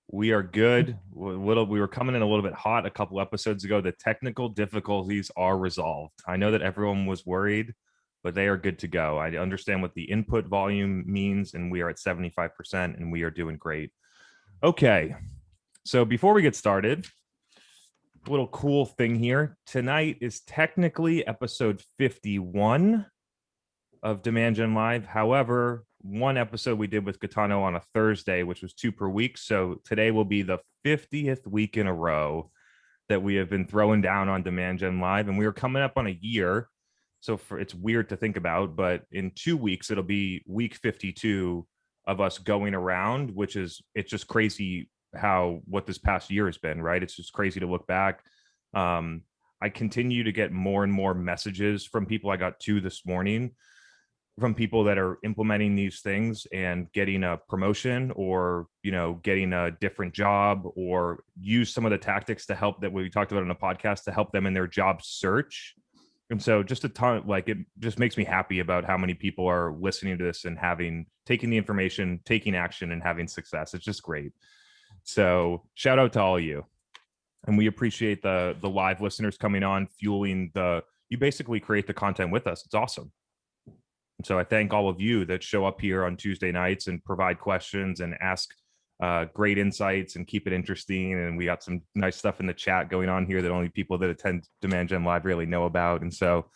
We are good. We were coming in a little bit hot a couple episodes ago. The technical difficulties are resolved. I know that everyone was worried, but they are good to go. I understand what the input volume means, and we are at 75%, and we are doing great. Okay, so before we get started, a little cool thing here. Tonight is technically episode 51 of Demand Gen Live. However, one episode we did with Gaetano on a Thursday, which was 2 per week. So today will be the 50th week in a row that we have been throwing down on Demand Gen Live. And we are coming up on a year. So it's weird to think about, but in 2 weeks, it'll be week 52 of us going around, it's just crazy what this past year has been, right? It's just crazy to look back. I continue to get more and more messages from people. I got 2 this morning from people that are implementing these things and getting a promotion or, getting a different job, or use some of the tactics to help that we talked about in the podcast to help them in their job search. And so just a ton, it just makes me happy about how many people are listening to this and taking the information, taking action, and having success. It's just great. So shout out to all of you. And we appreciate the live listeners coming on, fueling you basically create the content with us. It's awesome. And so I thank all of you that show up here on Tuesday nights and provide questions and ask great insights and keep it interesting. And we got some nice stuff in the chat going on here that only people that attend Demand Gen Live really know about. And so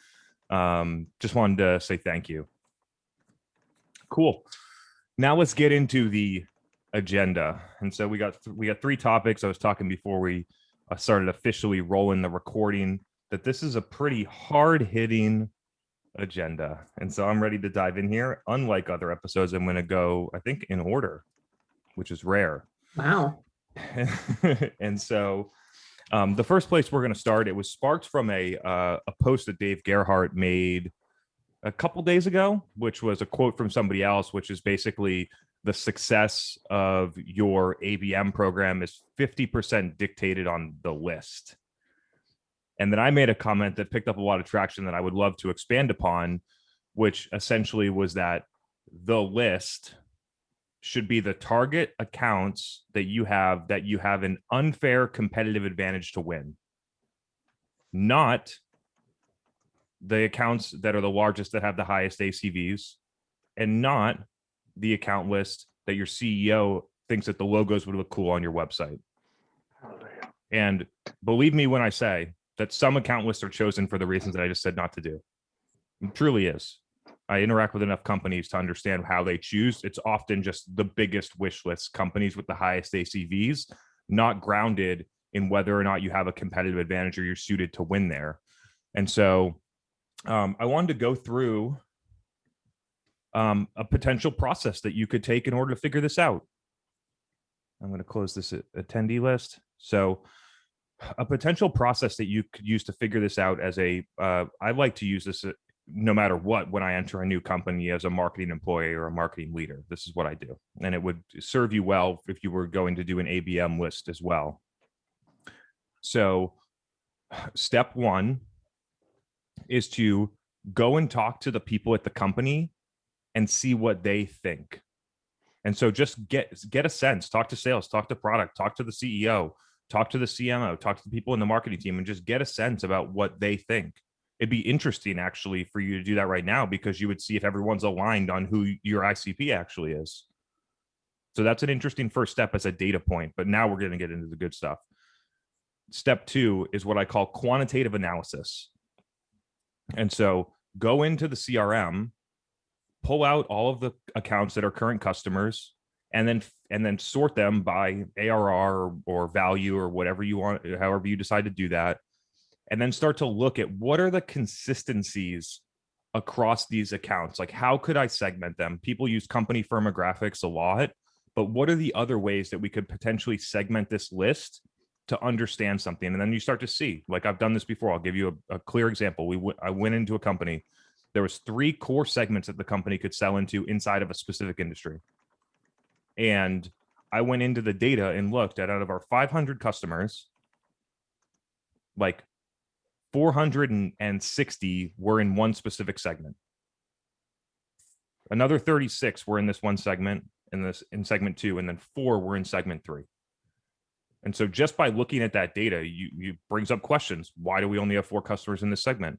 just wanted to say thank you. Cool. Now let's get into the agenda. And so we got 3 topics. I was talking before we started officially rolling the recording that this is a pretty hard-hitting agenda. And so I'm ready to dive in here. Unlike other episodes, I'm going to go, I think, in order, which is rare. Wow. And so the first place we're going to start, it was sparked from a post that Dave Gerhardt made a couple days ago, which was a quote from somebody else, which is basically the success of your ABM program is 50% dictated on the list. And then I made a comment that picked up a lot of traction that I would love to expand upon, which essentially was that the list should be the target accounts that you have an unfair competitive advantage to win, not the accounts that are the largest that have the highest ACVs, and not the account list that your CEO thinks that the logos would look cool on your website. And believe me when I say that some account lists are chosen for the reasons that I just said not to do. It truly is. I interact with enough companies to understand how they choose. It's often just the biggest wish list companies with the highest ACVs, not grounded in whether or not you have a competitive advantage or you're suited to win there. And so I wanted to go through a potential process that you could take in order to figure this out. I'm going to close this attendee list. So a potential process that you could use to figure this out I like to use this no matter what when I enter a new company as a marketing employee or a marketing leader. This is what I do. And it would serve you well if you were going to do an ABM list as well. So step 1 is to go and talk to the people at the company and see what they think. And so just get a sense, talk to sales, talk to product, talk to the CEO, talk to the CMO, talk to the people in the marketing team, and just get a sense about what they think. It'd be interesting actually for you to do that right now, because you would see if everyone's aligned on who your ICP actually is. So that's an interesting first step as a data point, but now we're going to get into the good stuff. Step 2 is what I call quantitative analysis. And so go into the CRM, pull out all of the accounts that are current customers, and then sort them by ARR or value or whatever you want, however you decide to do that. And then start to look at what are the consistencies across these accounts. Like, how could I segment them? People use company firmographics a lot, but what are the other ways that we could potentially segment this list to understand something? And then you start to see, like I've done this before. I'll give you a clear example. I went into a company. There was 3 core segments that the company could sell into inside of a specific industry. And I went into the data and looked at, out of our 500 customers, like 460 were in one specific segment. Another 36 were in this one segment, in segment 2, and then 4 were in segment 3. And so just by looking at that data, you brings up questions. Why do we only have 4 customers in this segment?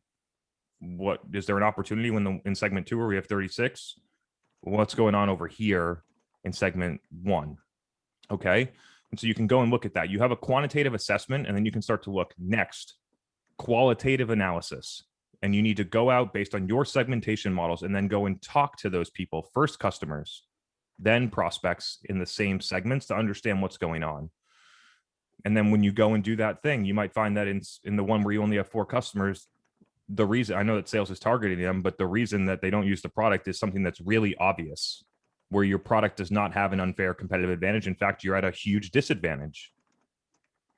What is there an opportunity when in segment 2 where we have 36? What's going on over here in segment 1? Okay. And so you can go and look at that. You have a quantitative assessment, and then you can start to look next, qualitative analysis. And you need to go out based on your segmentation models and then go and talk to those people, first customers, then prospects in the same segments to understand what's going on. And then when you go and do that thing, you might find that in the one where you only have 4 customers, the reason, I know that sales is targeting them, but the reason that they don't use the product is something that's really obvious, where your product does not have an unfair competitive advantage. In fact, you're at a huge disadvantage.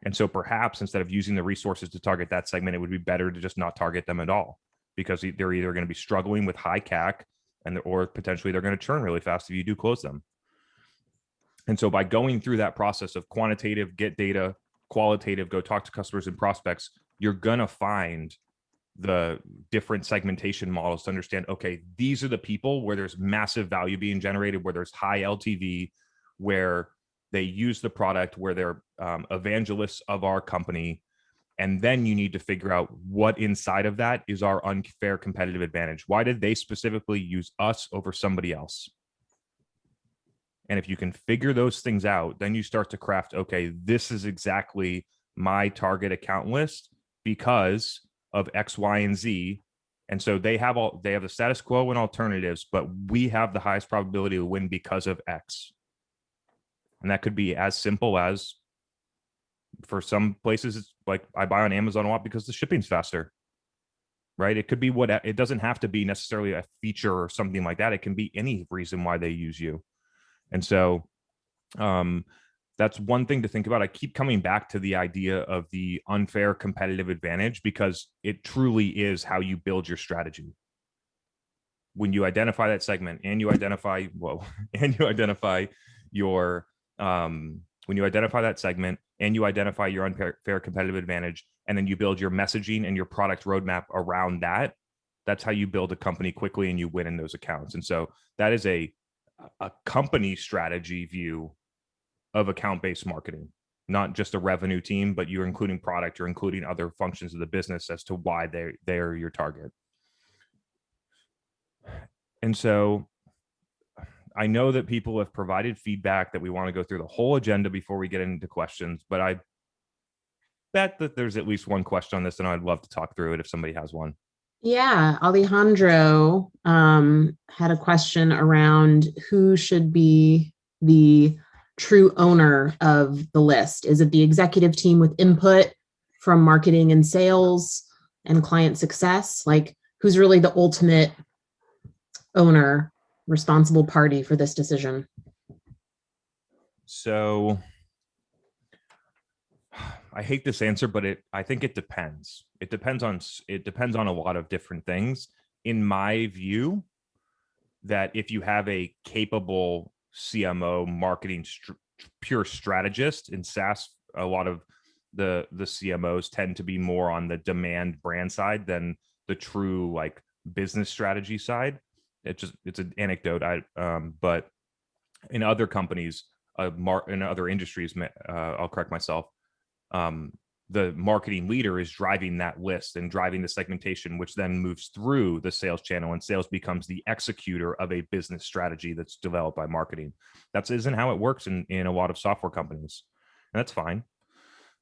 And so perhaps instead of using the resources to target that segment, it would be better to just not target them at all, because they're either going to be struggling with high CAC or potentially they're going to churn really fast if you do close them. And so by going through that process of quantitative, get data, qualitative, go talk to customers and prospects, you're going to find the different segmentation models to understand, okay, these are the people where there's massive value being generated, where there's high LTV, where they use the product, where they're evangelists of our company. And then you need to figure out what inside of that is our unfair competitive advantage. Why did they specifically use us over somebody else? And if you can figure those things out, then you start to craft, okay, this is exactly my target account list because of X, Y, and Z. And so they have the status quo and alternatives, but we have the highest probability to win because of X. And that could be as simple as, for some places, it's like I buy on Amazon a lot because the shipping's faster, right? It could be it doesn't have to be necessarily a feature or something like that. It can be any reason why they use you. And so that's one thing to think about. I keep coming back to the idea of the unfair competitive advantage because it truly is how you build your strategy. When you identify that segment and you identify, your, when you identify that segment and you identify your unfair competitive advantage, and then you build your messaging and your product roadmap around that, that's how you build a company quickly and you win in those accounts. And so that is a company strategy view of account-based marketing, not just a revenue team, but you're including product, you're including other functions of the business as to why they're your target. And so I know that people have provided feedback that we want to go through the whole agenda before we get into questions, but I bet that there's at least one question on this, and I'd love to talk through it if somebody has one. Yeah, Alejandro had a question around who should be the true owner of the list. Is it the executive team with input from marketing and sales and client success? Like, who's really the ultimate owner, responsible party for this decision? So I hate this answer, but I think it depends. It depends on a lot of different things. In my view, that if you have a capable CMO marketing pure strategist in SaaS, a lot of the CMOs tend to be more on the demand brand side than the true like business strategy side. It's an anecdote. But in other companies, in other industries, I'll correct myself. The marketing leader is driving that list and driving the segmentation, which then moves through the sales channel, and sales becomes the executor of a business strategy that's developed by marketing. That isn't how it works in a lot of software companies, and that's fine.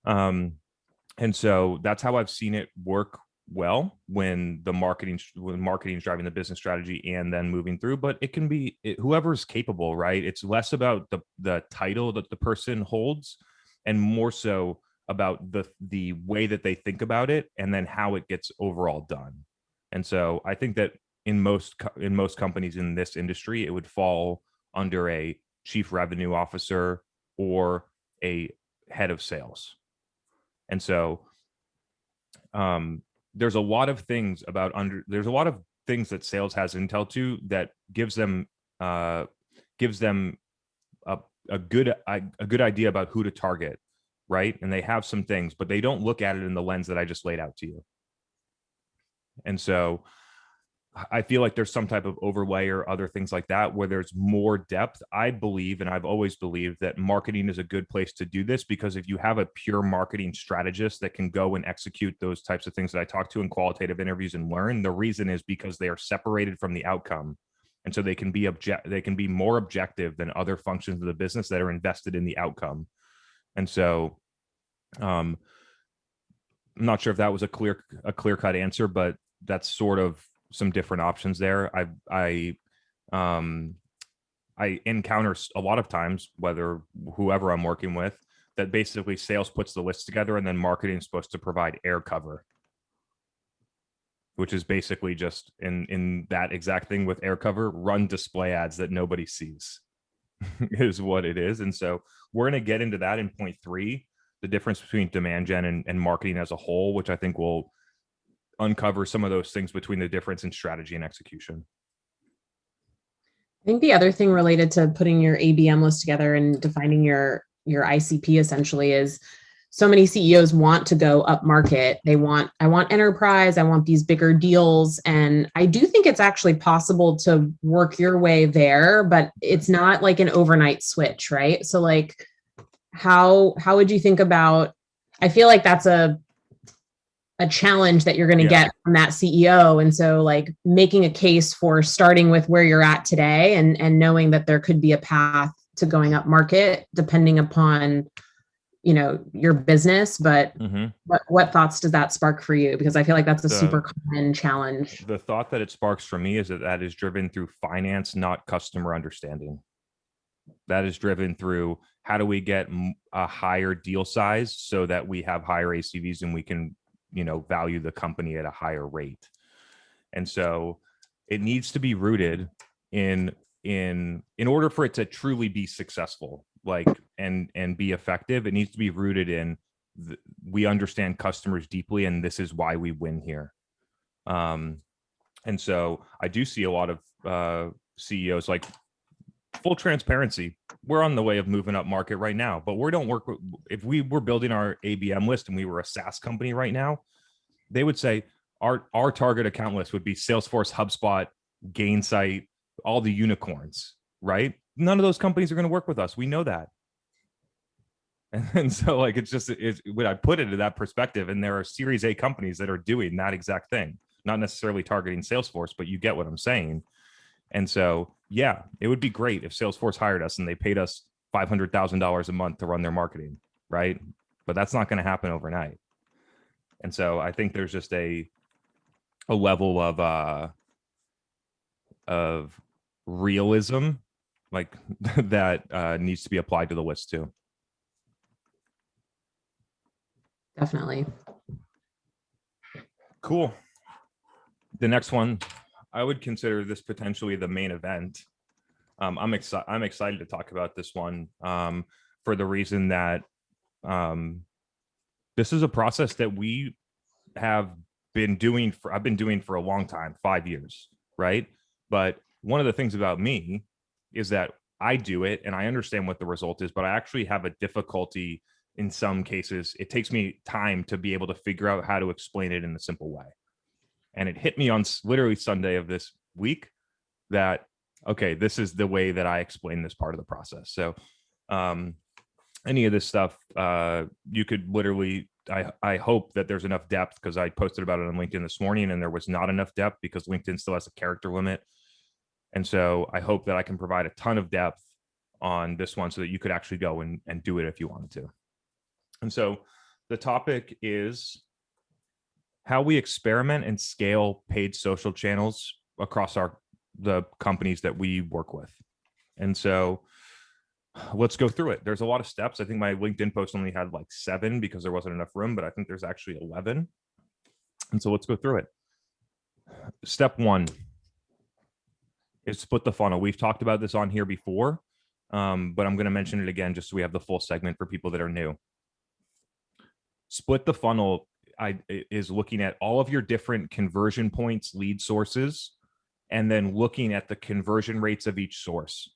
And so that's how I've seen it work well when marketing's driving the business strategy and then moving through. But it can be whoever's capable, right? It's less about the title that the person holds and more so about the way that they think about it and then how it gets overall done. And so I think that in most companies in this industry, it would fall under a chief revenue officer or a head of sales. And so there's a lot of things that sales has intel to that gives them a good idea about who to target, right? And they have some things, but they don't look at it in the lens that I just laid out to you. And so I feel like there's some type of overlay or other things like that where there's more depth. I believe, and I've always believed, that marketing is a good place to do this, because if you have a pure marketing strategist that can go and execute those types of things that I talk to in qualitative interviews and learn, the reason is because they are separated from the outcome. And so they can be more objective than other functions of the business that are invested in the outcome. And so I'm not sure if that was a clear cut answer, but that's sort of some different options there. I encounter a lot of times, whoever I'm working with, that basically sales puts the list together and then marketing is supposed to provide air cover, which is basically just in that exact thing with air cover, run display ads that nobody sees is what it is. And so we're going to get into that in point 3, the difference between demand gen and marketing as a whole, which I think will uncover some of those things between the difference in strategy and execution. I think the other thing related to putting your ABM list together and defining your ICP essentially is, so many CEOs want to go up market. I want enterprise. I want these bigger deals. And I do think it's actually possible to work your way there, but it's not like an overnight switch, right? So like, how would you think about, I feel like that's a challenge that you're going to get from that CEO. And so like making a case for starting with where you're at today and knowing that there could be a path to going up market depending upon, your business. But what thoughts does that spark for you? Because I feel like that's a super common challenge. The thought that it sparks for me is that is driven through finance, not customer understanding. That is driven through, how do we get a higher deal size so that we have higher ACVs and we can value the company at a higher rate. And so it needs to be rooted in order for it to truly be successful, and be effective. It needs to be rooted in we understand customers deeply, and this is why we win here. And so I do see a lot of CEOs, like, full transparency, we're on the way of moving up market right now, but we don't work with, if we were building our ABM list and we were a SaaS company right now, they would say our target account list would be Salesforce, HubSpot, Gainsight, all the unicorns, right? None of those companies are going to work with us. We know that. And so like, it's when I put it in that perspective, and there are Series A companies that are doing that exact thing, not necessarily targeting Salesforce, but you get what I'm saying. And so, yeah, it would be great if Salesforce hired us and they paid us $500,000 a month to run their marketing, right? But that's not going to happen overnight. And so I think there's just a level of realism, like, that needs to be applied to the list too. Definitely. Cool. The next one, I would consider this potentially the main event. I'm excited to talk about this one for the reason that this is a process that we have been doing I've been doing for a long time, 5 years, right? But one of the things about me is that I do it and I understand what the result is, but I actually have a difficulty in some cases. It takes me time to be able to figure out how to explain it in a simple way. And it hit me on literally Sunday of this week that, okay, this is the way that I explain this part of the process. So any of this stuff, you could literally, I hope that there's enough depth, because I posted about it on LinkedIn this morning and there was not enough depth because LinkedIn still has a character limit. And so I hope that I can provide a ton of depth on this one so that you could actually go and do it if you wanted to. And so the topic is how we experiment and scale paid social channels across the companies that we work with. And so let's go through it. There's a lot of steps. I think my LinkedIn post only had like 7 because there wasn't enough room, but I think there's actually 11. And so let's go through it. Step 1 is split the funnel. We've talked about this on here before, but I'm going to mention it again just so we have the full segment for people that are new. Split the funnel is looking at all of your different conversion points, lead sources, and then looking at the conversion rates of each source.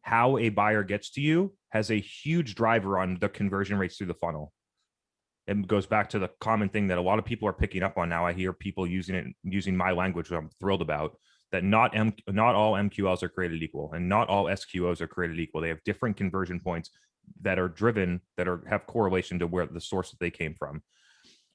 How a buyer gets to you has a huge driver on the conversion rates through the funnel. it goes back to the common thing that a lot of people are picking up on now. I hear people using my language, which I'm thrilled about, that not all MQLs are created equal, and not all SQOs are created equal. They have different conversion points that are driven, have correlation to where the source that they came from.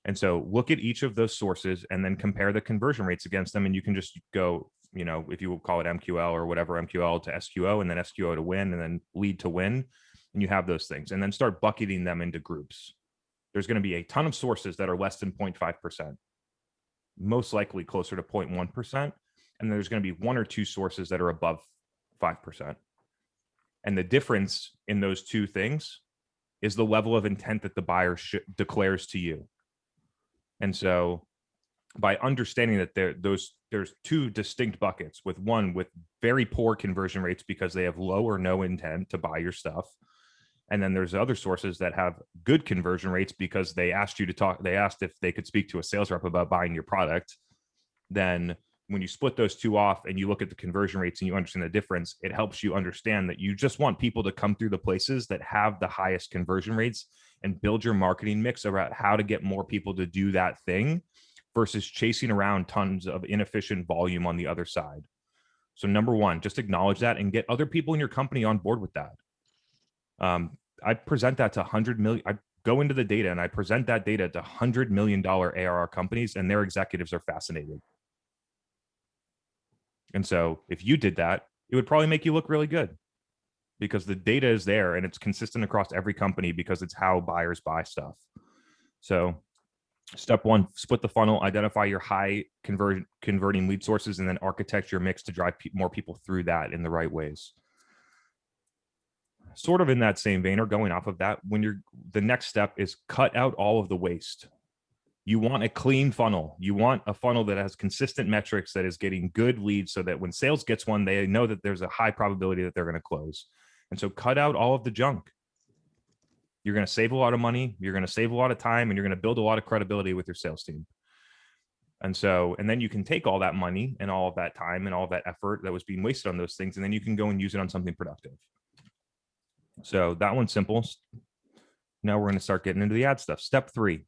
And so look at each of those sources and then compare the conversion rates against them. And you can just go, if you call it MQL or whatever, MQL to SQO, and then SQO to win, and then lead to win. And you have those things, and then start bucketing them into groups. There's going to be a ton of sources that are less than 0.5%, most likely closer to 0.1%. And there's going to be one or two sources that are above 5%. And the difference in those two things is the level of intent that the buyer declares to you. And so by understanding that there's two distinct buckets, with one with very poor conversion rates because they have low or no intent to buy your stuff. And then there's other sources that have good conversion rates because they asked if they could speak to a sales rep about buying your product. Then when you split those two off and you look at the conversion rates and you understand the difference, it helps you understand that you just want people to come through the places that have the highest conversion rates, and build your marketing mix about how to get more people to do that thing versus chasing around tons of inefficient volume on the other side. So number one, just acknowledge that and get other people in your company on board with that. I present that to 100 million. I go into the data and I present that data to $100 million ARR companies, and their executives are fascinated. And so if you did that, it would probably make you look really good, because the data is there and it's consistent across every company, because it's how buyers buy stuff. So step one, split the funnel, identify your high converting lead sources, and then architect your mix to drive more people through that in the right ways. Sort of in that same vein, or going off of that, the next step is cut out all of the waste. You want a clean funnel. You want a funnel that has consistent metrics, that is getting good leads, so that when sales gets one, they know that there's a high probability that they're going to close. And so cut out all of the junk. You're going to save a lot of money. You're going to save a lot of time, and you're going to build a lot of credibility with your sales team. And then you can take all that money and all of that time and all of that effort that was being wasted on those things, and then you can go and use it on something productive. So that one's simple. Now we're going to start getting into the ad stuff. Step 3,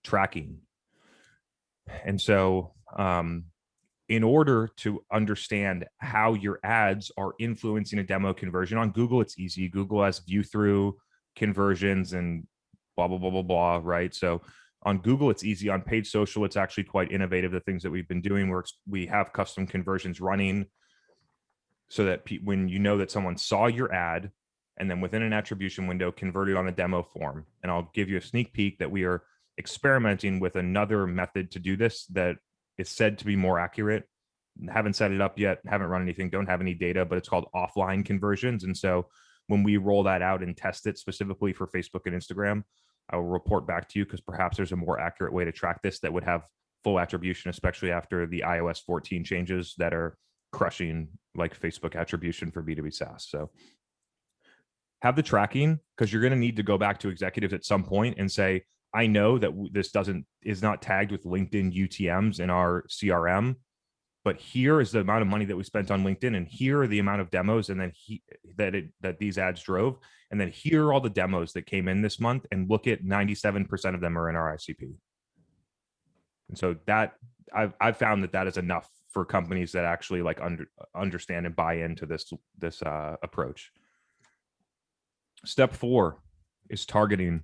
tracking. And so in order to understand how your ads are influencing a demo conversion, on Google, it's easy. Google has view through conversions and blah, blah, blah, blah, blah, right? So on Google, it's easy. On paid social, it's actually quite innovative. The things that we've been doing, we have custom conversions running, so that when you know that someone saw your ad, and then within an attribution window, converted on a demo form. And I'll give you a sneak peek that we are experimenting with another method to do this that is said to be more accurate. Haven't set it up yet, haven't run anything, don't have any data, but it's called offline conversions. And so when we roll that out and test it specifically for Facebook and Instagram, I will report back to you, because perhaps there's a more accurate way to track this that would have full attribution, especially after the iOS 14 changes that are crushing like Facebook attribution for B2B SaaS. So have the tracking, because you're going to need to go back to executives at some point and say, I know that this is not tagged with LinkedIn UTMs in our CRM, but here is the amount of money that we spent on LinkedIn, and here are the amount of demos, and then that these ads drove, and then here are all the demos that came in this month, and look at 97% of them are in our ICP. And so that I've found that is enough for companies that actually like understand and buy into this approach. Step 4 is targeting.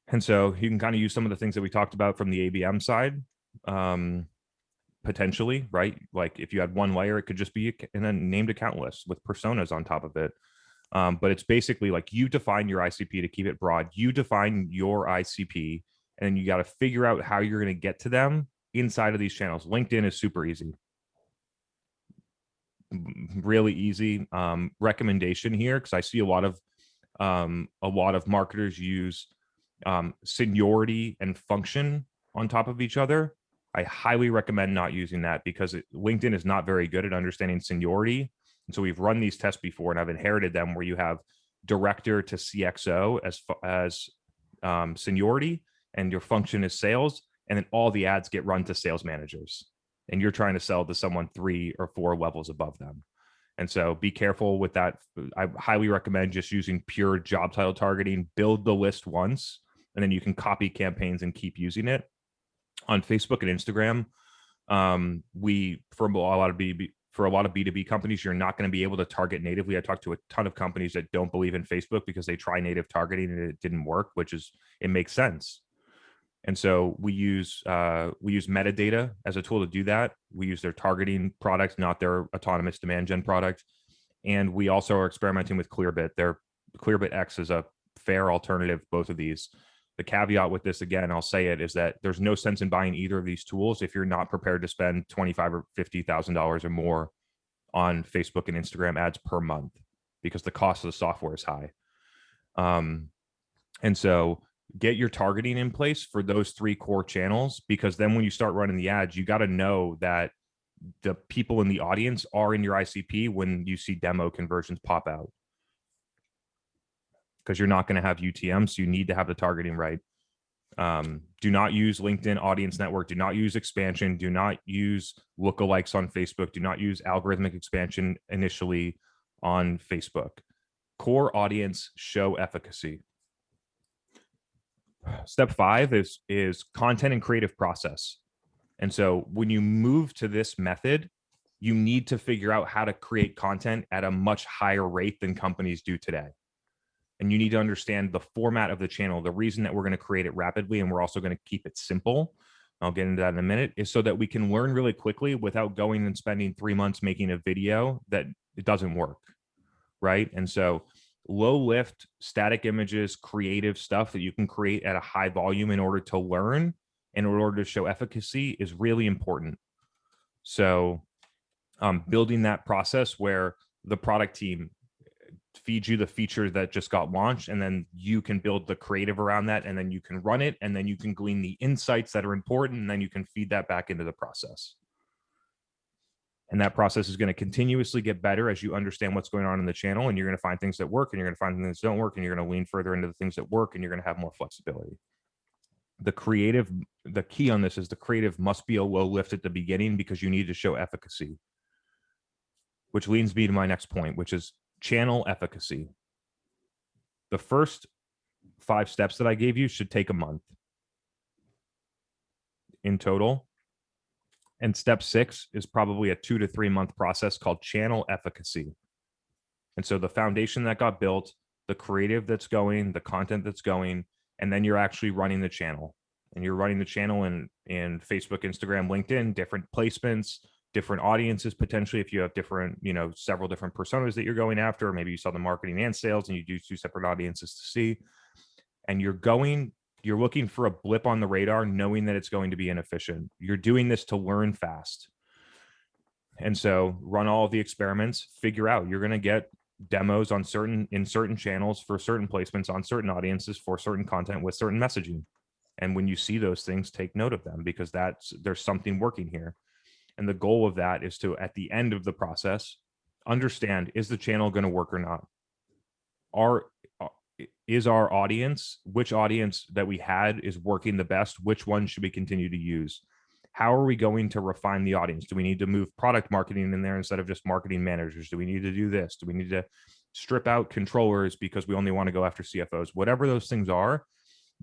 And so you can kind of use some of the things that we talked about from the ABM side, potentially, right? Like if you had one layer, it could just be in a named account list with personas on top of it. But it's basically like you define your ICP to keep it broad. You define your ICP, and you got to figure out how you're going to get to them inside of these channels. LinkedIn is super easy. Really easy. Recommendation here, because I see a lot of marketers use seniority and function on top of each other. I highly recommend not using that, because LinkedIn is not very good at understanding seniority. And so we've run these tests before, and I've inherited them, where you have director to CXO as seniority, and your function is sales, and then all the ads get run to sales managers, and you're trying to sell to someone 3 or 4 levels above them. And so be careful with that. I highly recommend just using pure job title targeting. Build the list once, and then you can copy campaigns and keep using it. On Facebook and Instagram, for a lot of B2B companies, you're not going to be able to target natively. I talked to a ton of companies that don't believe in Facebook because they try native targeting and it didn't work, it makes sense. And so we use metadata as a tool to do that. We use their targeting product, not their autonomous demand gen product. And we also are experimenting with Clearbit. Their Clearbit X is a fair alternative, both of these. The caveat with this, again, I'll say it, is that there's no sense in buying either of these tools if you're not prepared to spend $25,000 or $50,000 or more on Facebook and Instagram ads per month, because the cost of the software is high. And so get your targeting in place for those 3 core channels, because then when you start running the ads, you got to know that the people in the audience are in your ICP when you see demo conversions pop out, because you're not going to have UTM. So you need to have the targeting right. Do not use LinkedIn Audience Network. Do not use expansion. Do not use lookalikes on Facebook. Do not use algorithmic expansion initially on Facebook. Core audience, show efficacy. Step 5 is content and creative process. And so when you move to this method, you need to figure out how to create content at a much higher rate than companies do today. And you need to understand the format of the channel. The reason that we're going to create it rapidly, and we're also going to keep it simple, I'll get into that in a minute, is so that we can learn really quickly without going and spending 3 months making a video that it doesn't work, right? And so low lift, static images, creative stuff that you can create at a high volume in order to learn and in order to show efficacy is really important. So building that process where the product team feeds you the feature that just got launched, and then you can build the creative around that, and then you can run it, and then you can glean the insights that are important, and then you can feed that back into the process. And that process is going to continuously get better as you understand what's going on in the channel, and you're going to find things that work, and you're going to find things that don't work, and you're going to lean further into the things that work, and you're going to have more flexibility. The key on this is the creative must be a low lift at the beginning, because you need to show efficacy, which leads me to my next point, which is channel efficacy. The first 5 steps that I gave you should take a month in total. And step 6 is probably a 2 to 3 month process called channel efficacy. And so the foundation that got built, the creative that's going, the content that's going, and then you're actually running the channel. And you're running the channel in Facebook, Instagram, LinkedIn, different placements, different audiences, potentially, if you have different, several different personas that you're going after, or maybe you sell the marketing and sales and you do 2 separate audiences to see. And you're looking for a blip on the radar, knowing that it's going to be inefficient. You're doing this to learn fast. And so run all of the experiments, figure out, you're going to get demos in certain channels for certain placements on certain audiences for certain content with certain messaging. And when you see those things, take note of them, because there's something working here. And the goal of that is to, at the end of the process, understand, is the channel going to work or not? Is our audience, which audience that we had is working the best? Which one should we continue to use? How are we going to refine the audience? Do we need to move product marketing in there instead of just marketing managers? Do we need to do this? Do we need to strip out controllers because we only want to go after CFOs? Whatever those things are,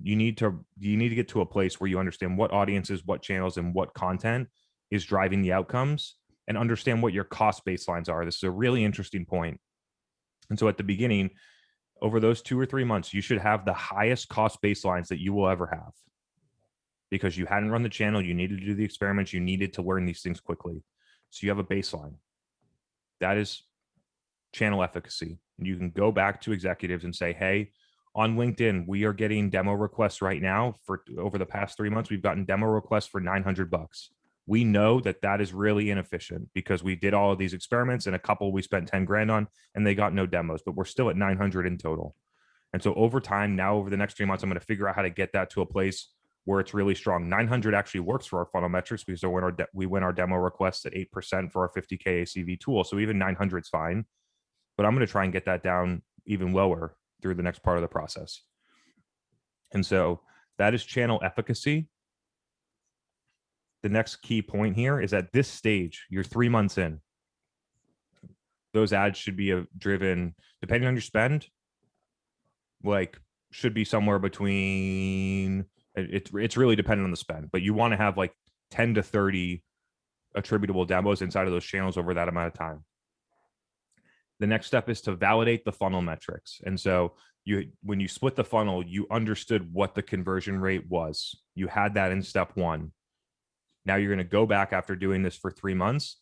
you need to get to a place where you understand what audiences, what channels, and what content is driving the outcomes, and understand what your cost baselines are. This is a really interesting point. And so at the beginning, over those 2 or 3 months, you should have the highest cost baselines that you will ever have, because you hadn't run the channel. You needed to do the experiments. You needed to learn these things quickly. So you have a baseline. That is channel efficacy. And you can go back to executives and say, hey, on LinkedIn, we are getting demo requests right now. For over the past 3 months, we've gotten demo requests for $900. We know that is really inefficient, because we did all of these experiments, and a couple we spent 10 grand on, and they got no demos, but we're still at 900 in total. And so over time, now over the next 3 months, I'm going to figure out how to get that to a place where it's really strong. 900 actually works for our funnel metrics, because we win our demo requests at 8% for our 50K ACV tool. So even 900 is fine, but I'm going to try and get that down even lower through the next part of the process. And so that is channel efficacy. The next key point here is, at this stage, you're 3 months in, those ads should be driven, depending on your spend, like should be somewhere between, it's really dependent on the spend, but you want to have like 10 to 30 attributable demos inside of those channels over that amount of time. The next step is to validate the funnel metrics. And so when you split the funnel, you understood what the conversion rate was. You had that in step one. Now you're going to go back after doing this for 3 months,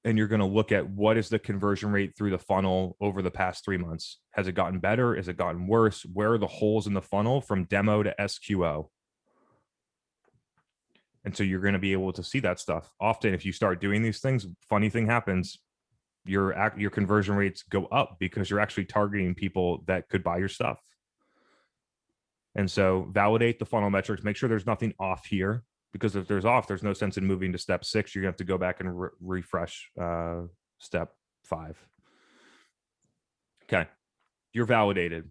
and you're going to look at what is the conversion rate through the funnel over the past 3 months. Has it gotten better? Has it gotten worse? Where are the holes in the funnel from demo to SQO? And so you're going to be able to see that stuff. Often, if you start doing these things, funny thing happens. Your conversion rates go up because you're actually targeting people that could buy your stuff. And so validate the funnel metrics. Make sure there's nothing off here, because if there's off, there's no sense in moving to step 6. You're going to have to go back and refresh step 5. Okay. You're validated.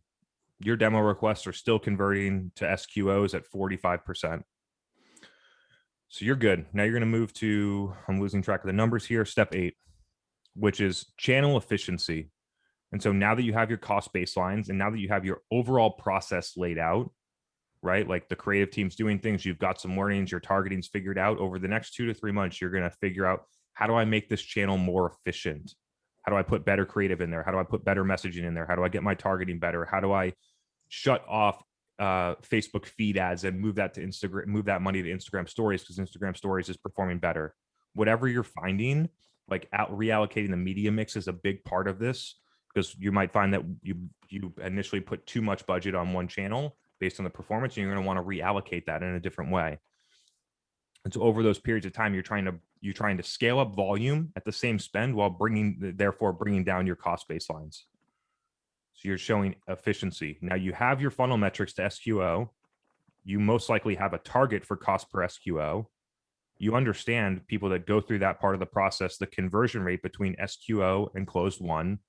Your demo requests are still converting to SQOs at 45%. So you're good. Now you're going to move to, I'm losing track of the numbers here, step 8, which is channel efficiency. And so now that you have your cost baselines, and now that you have your overall process laid out, right? Like the creative team's doing things, you've got some learnings, your targeting's figured out. Over the next 2 to 3 months, you're going to figure out, how do I make this channel more efficient? How do I put better creative in there? How do I put better messaging in there? How do I get my targeting better? How do I shut off Facebook feed ads and move that to Instagram, move that money to Instagram stories, because Instagram stories is performing better? Whatever you're finding, like reallocating the media mix is a big part of this, because you might find that you initially put too much budget on one channel based on the performance, and you're going to want to reallocate that in a different way. And so over those periods of time, you're trying to scale up volume at the same spend while therefore bringing down your cost baselines. So you're showing efficiency. Now you have your funnel metrics to SQO. You most likely have a target for cost per SQO. You understand people that go through that part of the process, the conversion rate between SQO and closed won.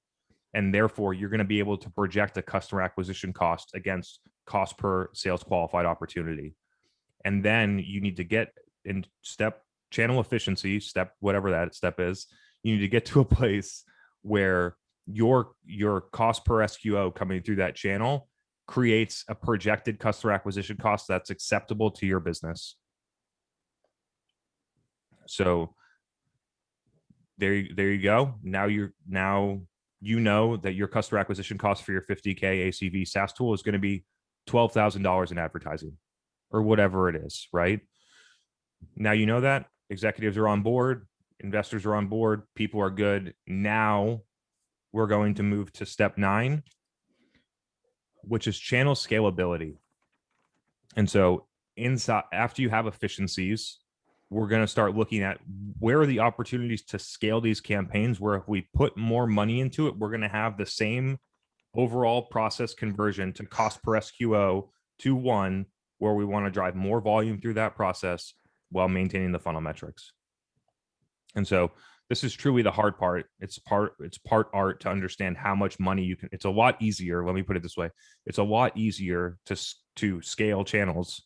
And therefore, you're going to be able to project a customer acquisition cost against cost per sales qualified opportunity. And then you need to get in step channel efficiency, step whatever that step is. You need to get to a place where your cost per SQO coming through that channel creates a projected customer acquisition cost that's acceptable to your business. So there you go. Now you know that your customer acquisition cost for your 50K ACV SaaS tool is going to be $12,000 in advertising or whatever it is, right? Now you know that executives are on board, investors are on board, people are good. Now we're going to move to step 9, which is channel scalability. And so after you have efficiencies, we're going to start looking at where are the opportunities to scale these campaigns, where if we put more money into it, we're going to have the same overall process conversion to cost per SQO to 1, where we want to drive more volume through that process while maintaining the funnel metrics. And so this is truly the hard part. It's part art to understand how much money you can. It's a lot easier. Let me put it this way. It's a lot easier to scale channels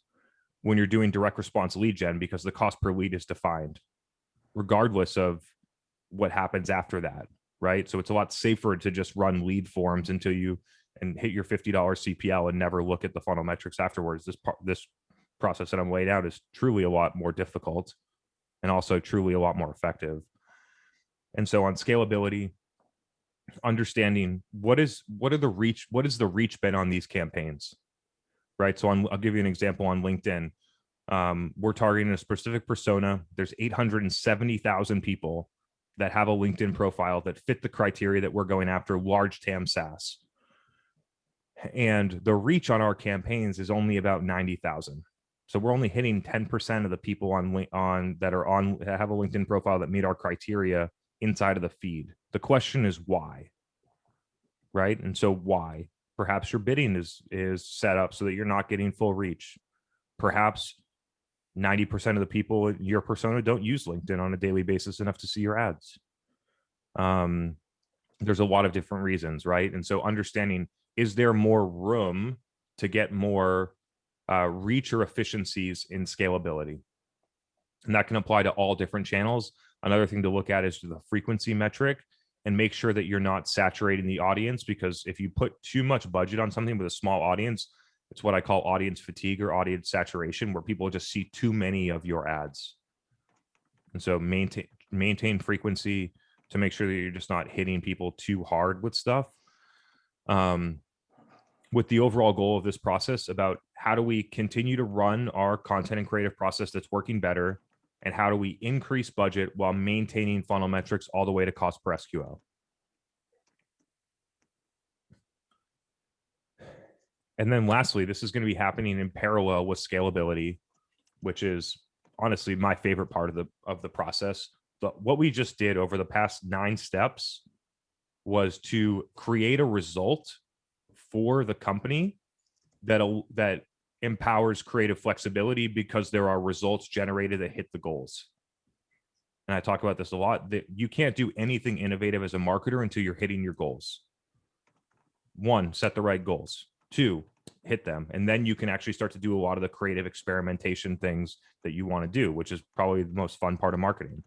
when you're doing direct response lead gen, because the cost per lead is defined regardless of what happens after that, right? So it's a lot safer to just run lead forms until you and hit your $50 CPL and never look at the funnel metrics afterwards. This process that I'm laid out is truly a lot more difficult and also truly a lot more effective. And so on scalability, understanding what is the reach been on these campaigns, right? So I'll give you an example on LinkedIn. We're targeting a specific persona. There's 870,000 people that have a LinkedIn profile that fit the criteria that we're going after, large TAM SaaS. And the reach on our campaigns is only about 90,000. So we're only hitting 10% of the people that have a LinkedIn profile that meet our criteria inside of the feed. The question is why, right? And so why? Perhaps your bidding is set up so that you're not getting full reach. Perhaps 90% of the people in your persona don't use LinkedIn on a daily basis enough to see your ads. There's a lot of different reasons, right? And so understanding, is there more room to get more reach or efficiencies in scalability? And that can apply to all different channels. Another thing to look at is the frequency metric. and make sure that you're not saturating the audience, because if you put too much budget on something with a small audience, it's what I call audience fatigue or audience saturation, where people just see too many of your ads. And so maintain frequency to make sure that you're just not hitting people too hard with stuff. With the overall goal of this process about how do we continue to run our content and creative process that's working better, and how do we increase budget while maintaining funnel metrics all the way to cost per SQL. And then lastly, this is going to be happening in parallel with scalability, which is honestly my favorite part of the process. But what we just did over the past 9 steps was to create a result for the company that empowers creative flexibility, because there are results generated that hit the goals. And I talk about this a lot, that you can't do anything innovative as a marketer until you're hitting your goals. 1, set the right goals. 2, hit them. And then you can actually start to do a lot of the creative experimentation things that you want to do, which is probably the most fun part of marketing.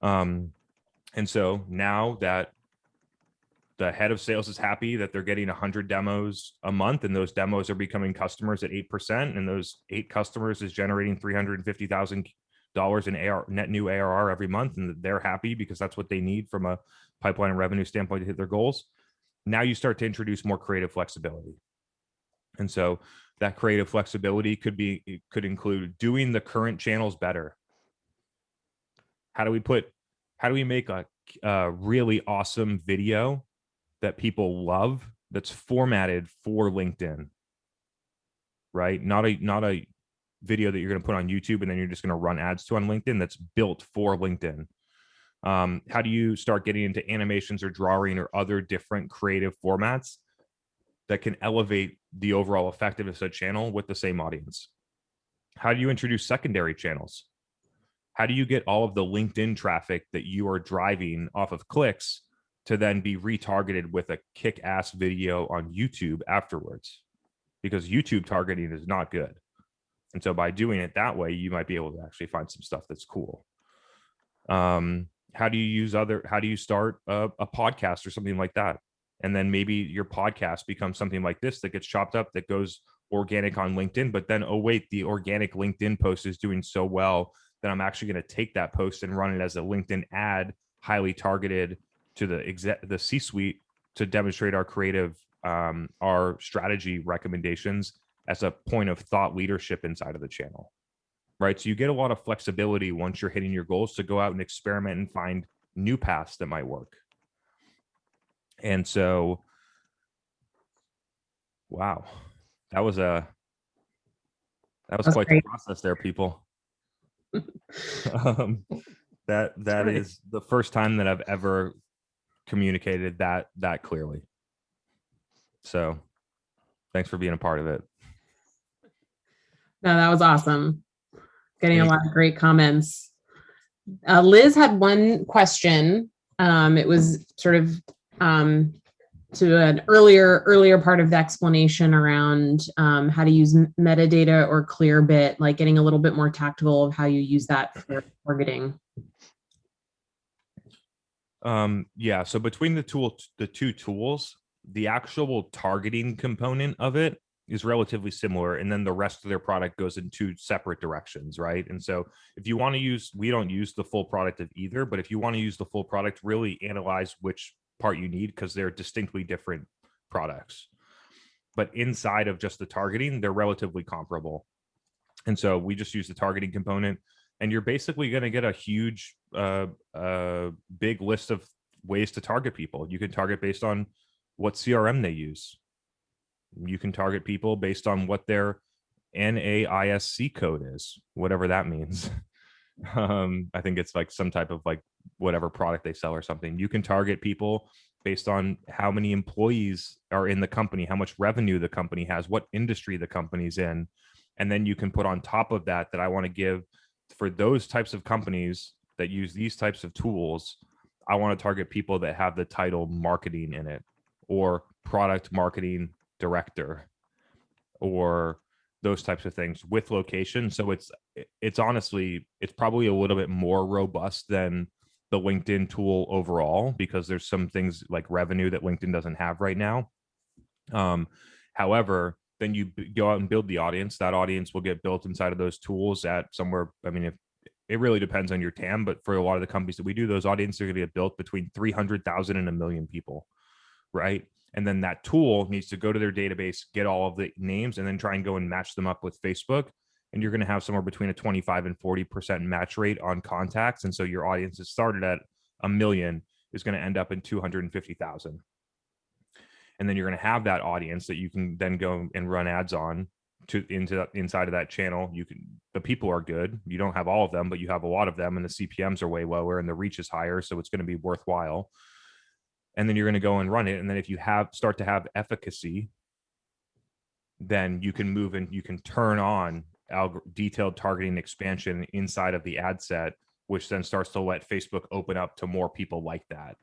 And so now that the head of sales is happy that they're getting 100 demos a month, and those demos are becoming customers at 8%, and those 8 customers is generating $350,000 in net new ARR every month, and they're happy because that's what they need from a pipeline and revenue standpoint to hit their goals. Now you start to introduce more creative flexibility. And so that creative flexibility could include doing the current channels better. How do we make a really awesome video that people love, that's formatted for LinkedIn, right? Not a video that you're going to put on YouTube and then you're just going to run ads to on LinkedIn. That's built for LinkedIn. How do you start getting into animations or drawing or other different creative formats that can elevate the overall effectiveness of a channel with the same audience? How do you introduce secondary channels? How do you get all of the LinkedIn traffic that you are driving off of clicks to then be retargeted with a kick-ass video on YouTube afterwards? Because YouTube targeting is not good. And so by doing it that way, you might be able to actually find some stuff that's cool. How do you start a podcast or something like that? And then maybe your podcast becomes something like this that gets chopped up, that goes organic on LinkedIn, but then, oh wait, the organic LinkedIn post is doing so well that I'm actually going to take that post and run it as a LinkedIn ad, highly targeted to the C-suite, to demonstrate our creative, our strategy recommendations as a point of thought leadership inside of the channel, right? So you get a lot of flexibility once you're hitting your goals to go out and experiment and find new paths that might work. And so, wow, that was quite the process there, people. That is the first time that I've ever communicated that clearly. So thanks for being a part of it. No, that was awesome. Getting a lot of great comments. Liz had one question. It was sort of to an earlier part of the explanation around how to use metadata or Clearbit, like getting a little bit more tactical of how you use that for targeting. Yeah, so between the two tools, the actual targeting component of it is relatively similar, and then the rest of their product goes in 2 separate directions, right? And so if you want to use, we don't use the full product of either, but if you want to use the full product, really analyze which part you need, because they're distinctly different products. But inside of just the targeting, they're relatively comparable. And so we just use the targeting component, and you're basically going to get a huge, big list of ways to target people. You can target based on what CRM they use. You can target people based on what their NAISC code is, whatever that means. I think it's like some type of like whatever product they sell or something. You can target people based on how many employees are in the company, how much revenue the company has, what industry the company's in. And then you can put on top of that I want to give for those types of companies that use these types of tools. I want to target people that have the title marketing in it, or product marketing director, or those types of things with location. So it's honestly, it's probably a little bit more robust than the LinkedIn tool overall, because there's some things like revenue that LinkedIn doesn't have right now. However, then you go out and build the audience. That audience will get built inside of those tools at somewhere. I mean, if it really depends on your TAM, but for a lot of the companies that we do, those audiences are going to get built between 300,000 and 1 million people, right? And then that tool needs to go to their database, get all of the names, and then try and go and match them up with Facebook. And you're going to have somewhere between a 25 and 40% match rate on contacts. And so your audience that started at 1 million is going to end up in 250,000. And then you're going to have that audience that you can then go and run ads on inside of that channel. The people are good. You don't have all of them, but you have a lot of them, and the CPMs are way lower and the reach is higher. So it's going to be worthwhile. And then you're going to go and run it. And then if you start to have efficacy, then you can move and you can turn on detailed targeting expansion inside of the ad set, which then starts to let Facebook open up to more people like that.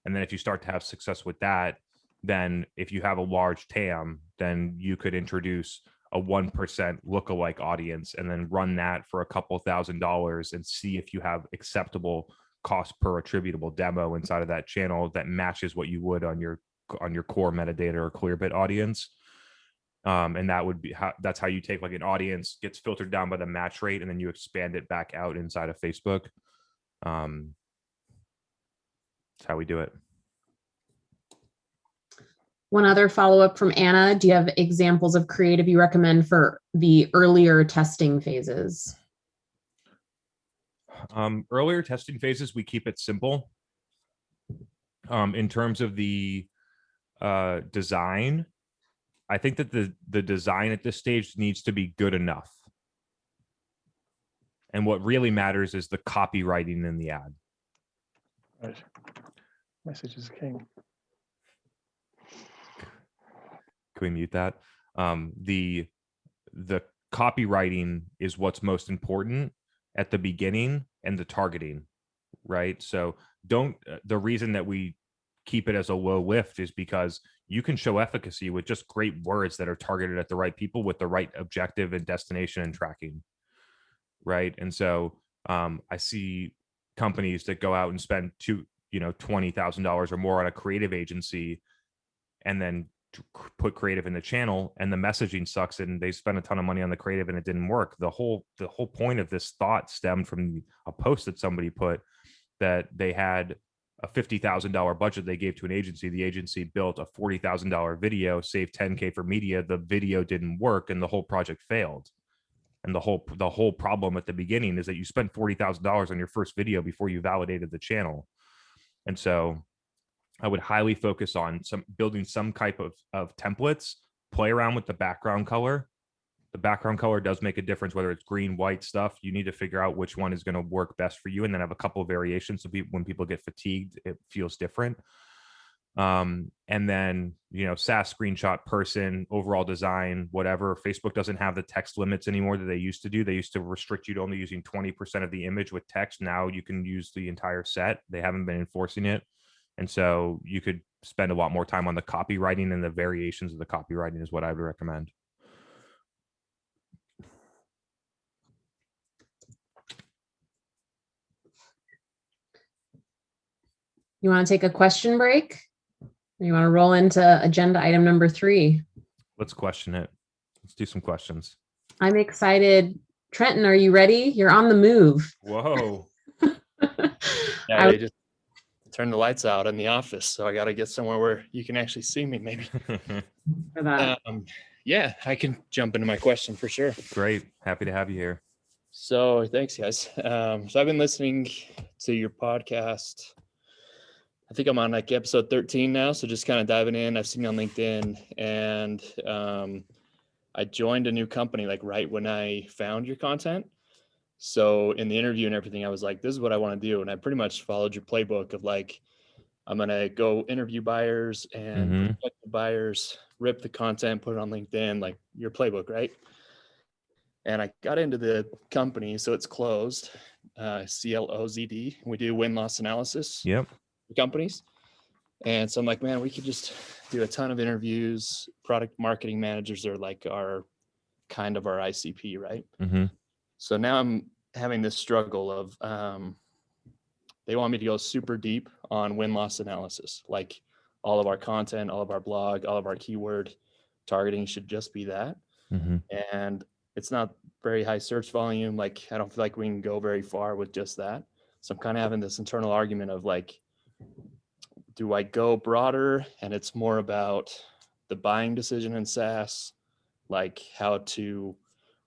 And then if you start to have success with that, then if you have a large TAM, then you could introduce a 1% lookalike audience and then run that for a couple $1,000s and see if you have acceptable cost per attributable demo inside of that channel that matches what you would on your core metadata or Clearbit audience. And that would be that's how you take like an audience, gets filtered down by the match rate, and then you expand it back out inside of Facebook. That's how we do it. One other follow-up from Anna. Do you have examples of creative you recommend for the earlier testing phases? Earlier testing phases, we keep it simple. In terms of the design, I think that the design at this stage needs to be good enough. And what really matters is the copywriting in the ad. Right. Message is king. Can we mute that? The copywriting is what's most important at the beginning, and the targeting, right? So the reason that we keep it as a low lift is because you can show efficacy with just great words that are targeted at the right people with the right objective and destination and tracking, right? And so I see companies that go out and spend $20,000 or more on a creative agency and then put creative in the channel, and the messaging sucks, and they spent a ton of money on the creative and it didn't work. The whole point of this thought stemmed from a post that somebody put, that they had a $50,000 budget they gave to an agency. The agency built a $40,000 video, saved $10K for media. The video didn't work and the whole project failed. And the whole problem at the beginning is that you spent $40,000 on your first video before you validated the channel. And so I would highly focus on building some type of templates, play around with the background color. The background color does make a difference, whether it's green, white stuff. You need to figure out which one is going to work best for you, and then have a couple of variations. So when people get fatigued, it feels different. And then, SaaS screenshot, person, overall design, whatever. Facebook doesn't have the text limits anymore that they used to do. They used to restrict you to only using 20% of the image with text. Now you can use the entire set. They haven't been enforcing it. And so you could spend a lot more time on the copywriting, and the variations of the copywriting is what I would recommend. You want to take a question break? Or you want to roll into agenda item number 3? Let's question it. Let's do some questions. I'm excited. Trenton, are you ready? You're on the move. Whoa. Yeah, they just turned the lights out in the office, so I got to get somewhere where you can actually see me, maybe. For that. Yeah, I can jump into my question for sure. Great. Happy to have you here. So thanks, guys. So I've been listening to your podcast. I think I'm on like episode 13 now. So just kind of diving in. I've seen you on LinkedIn, and I joined a new company like right when I found your content. So in the interview and everything, I was like, this is what I want to do. And I pretty much followed your playbook of like, I'm going to go interview buyers and prospective buyers, rip the content, put it on LinkedIn, like your playbook, right? And I got into the company, so it's closed, CLOZD. We do win-loss analysis for companies. And so I'm like, man, we could just do a ton of interviews. Product marketing managers are like our ICP, right? So now I'm having this struggle of they want me to go super deep on win-loss analysis. Like all of our content, all of our blog, all of our keyword targeting should just be that. And it's not very high search volume. Like, I don't feel like we can go very far with just that. So I'm kind of having this internal argument of like, do I go broader and it's more about the buying decision in SaaS, like how to,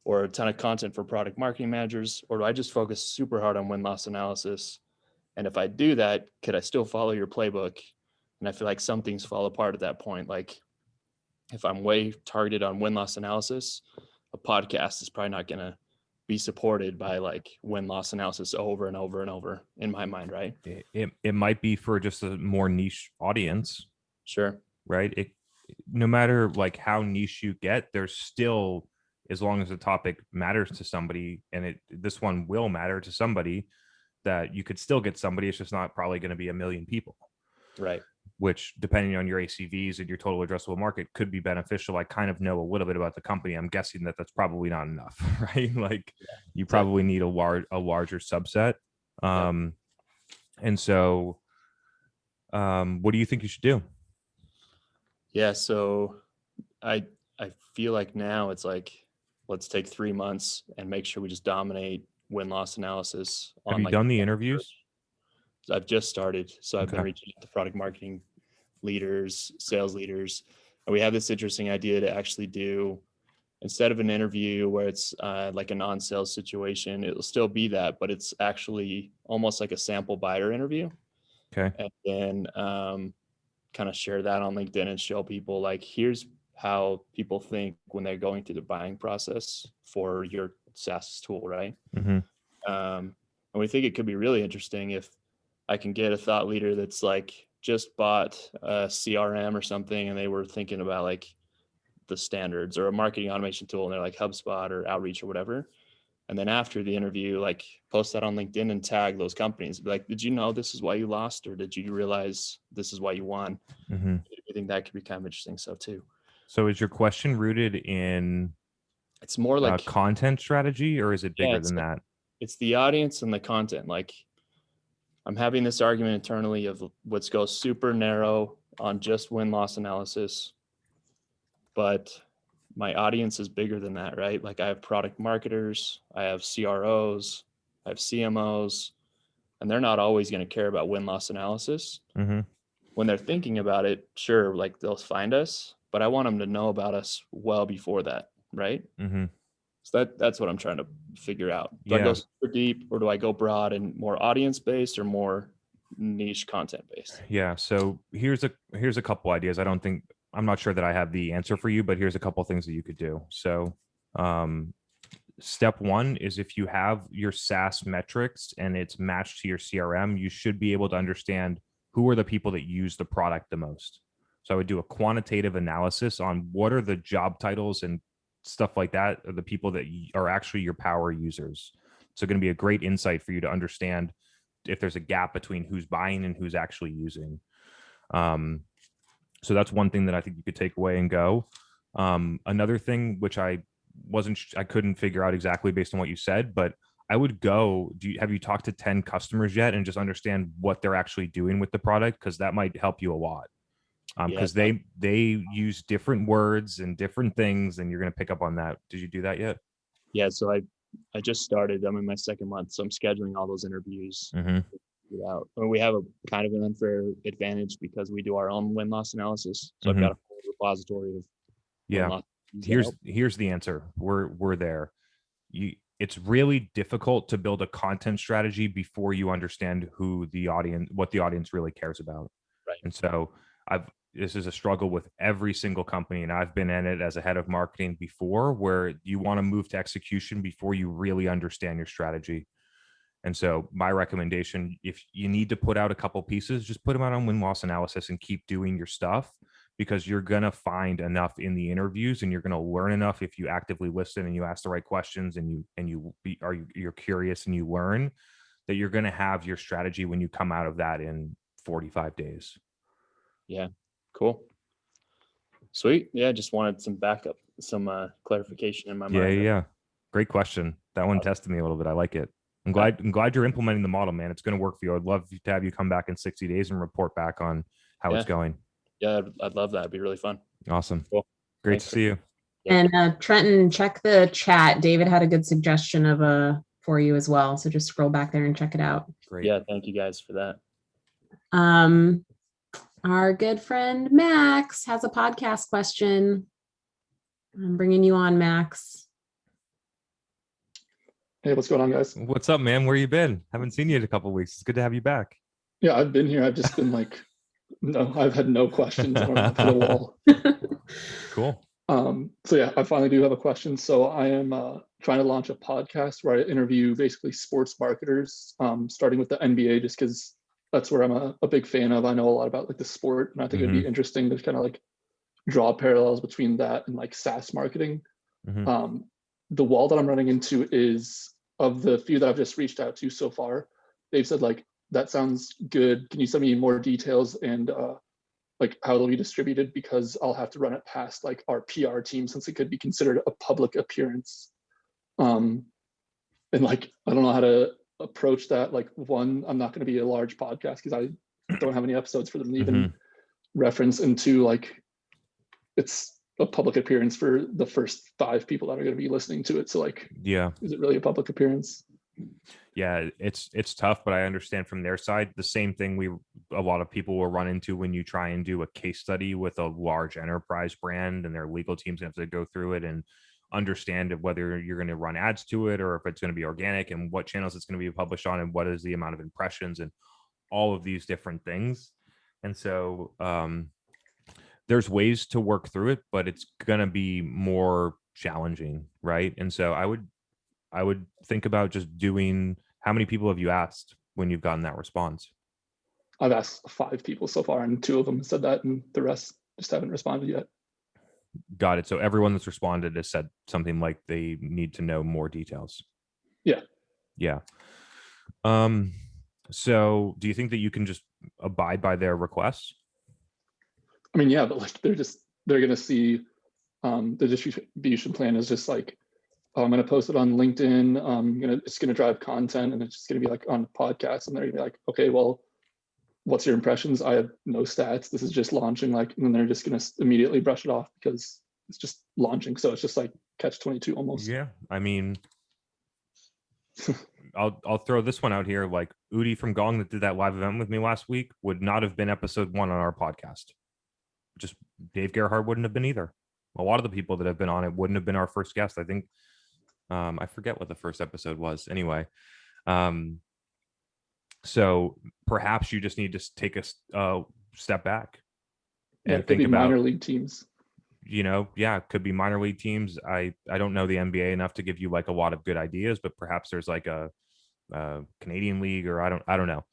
or a ton of content for product marketing managers, or do I just focus super hard on win-loss analysis? And if I do that, could I still follow your playbook? And I feel like some things fall apart at that point. Like if I'm way targeted on win-loss analysis, a podcast is probably not going to be supported by like win-loss analysis over and over and over in my mind, right? It might be for just a more niche audience. Sure. Right. No matter like how niche you get, there's still, as long as the topic matters to somebody, and this one will matter to somebody, that you could still get somebody. It's just not probably going to be a million people. Right. Which, depending on your ACVs and your total addressable market, could be beneficial. I kind of know a little bit about the company. I'm guessing that that's probably not enough, right? Like you probably need a larger subset. And so what do you think you should do? Yeah. So I feel like now it's like, let's take 3 months and make sure we just dominate win-loss analysis. Have you done the interviews? I've just started. So I've been reaching out to product marketing leaders, sales leaders, and we have this interesting idea to actually do, instead of an interview where it's like a non-sales situation, it'll still be that, but it's actually almost like a sample buyer interview. Okay. And then kind of share that on LinkedIn and show people like, here's how people think when they're going through the buying process for your SaaS tool, right? And we think it could be really interesting if I can get a thought leader that's like just bought a CRM or something, and they were thinking about like the standards or a marketing automation tool, and they're like HubSpot or Outreach or whatever. And then after the interview, like post that on LinkedIn and tag those companies. Be like, did you know this is why you lost, or did you realize this is why you won? I think that could be kind of interesting stuff too. So is your question rooted in it's more like content strategy, or is it bigger than that? It's the audience and the content. Like I'm having this argument internally of let's go super narrow on just win-loss analysis, but my audience is bigger than that, right? Like I have product marketers, I have CROs, I have CMOs, and they're not always going to care about win-loss analysis. When they're thinking about it, sure, like they'll find us, but I want them to know about us well before that, right? So that's what I'm trying to figure out. Do I go super deep, or do I go broad and more audience-based or more niche content-based? Yeah. So here's a couple ideas. I'm not sure that I have the answer for you, but here's a couple things that you could do. So step one is, if you have your SaaS metrics and it's matched to your CRM, you should be able to understand who are the people that use the product the most. So I would do a quantitative analysis on what are the job titles and stuff like that are the people that are actually your power users. So going to be a great insight for you to understand if there's a gap between who's buying and who's actually using. So that's one thing that I think you could take away and go. Another thing, which I couldn't figure out exactly based on what you said, but I would go, have you talked to 10 customers yet and just understand what they're actually doing with the product? Because that might help you a lot. Because they use different words and different things, and you're going to pick up on that. Did you do that yet? Yeah. So I just started. I'm in my second month, so I'm scheduling all those interviews. Out. I mean, we have a kind of an unfair advantage because we do our own win-loss analysis. So I've got a whole repository of Here's the answer. We're there. It's really difficult to build a content strategy before you understand what the audience really cares about. Right. And so this is a struggle with every single company, and I've been in it as a head of marketing before, where you want to move to execution before you really understand your strategy. And so my recommendation, if you need to put out a couple pieces, just put them out on win-loss analysis and keep doing your stuff, because you're going to find enough in the interviews, and you're going to learn enough if you actively listen and you ask the right questions and you're curious and you learn, that you're going to have your strategy when you come out of that in 45 days. Yeah. Cool. Sweet. Yeah. Just wanted some backup, some clarification in my mind. Yeah. Great question. That one tested me a little bit. I like it. I'm glad you're implementing the model, man. It's going to work for you. I'd love to have you come back in 60 days and report back on how it's going. Yeah, I'd love that. It'd be really fun. Awesome. Cool. Great Thanks to see you. And Trenton, check the chat. David had a good suggestion of for you as well. So just scroll back there and check it out. Great. Yeah, thank you guys for that. Our good friend Max has a podcast question. I'm bringing you on, Max. Hey, what's going on, guys? What's up, man? Where you been? Haven't seen you in a couple of weeks. It's good to have you back. Yeah, I've been here. I've just been like, no, I've had no questions for the wall. Cool. So yeah, I finally do have a question. So I am trying to launch a podcast where I interview basically sports marketers, starting with the NBA, just because that's where I'm a big fan of. I know a lot about like the sport, and I think it'd be interesting to kind of like draw parallels between that and like SaaS marketing. The wall that I'm running into is, of the few that I've just reached out to so far, they've said like, that sounds good. Can you send me more details and like how it'll be distributed? Because I'll have to run it past like our PR team, since it could be considered a public appearance. And like, I don't know how to approach that. Like, one, I'm not going to be a large podcast because I don't have any episodes for them to even reference. And two, like, it's a public appearance for the first 5 people that are going to be listening to it. So like, yeah, is it really a public appearance? Yeah, it's tough, but I understand from their side the same thing a lot of people will run into when you try and do a case study with a large enterprise brand, and their legal teams have to go through it and understand whether you're going to run ads to it or if it's going to be organic, and what channels it's going to be published on, and what is the amount of impressions, and all of these different things. And so there's ways to work through it, but it's going to be more challenging, right? And so I would think about just doing, how many people have you asked when you've gotten that response? I've asked 5 people so far, and 2 of them said that, and the rest just haven't responded yet. Got it. So everyone that's responded has said something like they need to know more details. Yeah. Yeah. So do you think that you can just abide by their requests? I mean, yeah, but like they're going to see the distribution plan is just like, I'm going to post it on LinkedIn. It's going to drive content, and it's just going to be like on podcast. And they're going to be like, okay, well, what's your impressions? I have no stats. This is just launching. Like, and then they're just going to immediately brush it off because it's just launching. So it's just like catch-22 almost. Yeah. I mean, I'll throw this one out here. Like Udi from Gong that did that live event with me last week would not have been episode 1 on our podcast. Just Dave Gerhardt wouldn't have been either. A lot of the people that have been on it wouldn't have been our first guest. I think, I forget what the first episode was. Anyway, so perhaps you just need to take a step back and think about minor league teams. It could be minor league teams. I don't know the NBA enough to give you like a lot of good ideas, but perhaps there's like a Canadian league, or I don't know.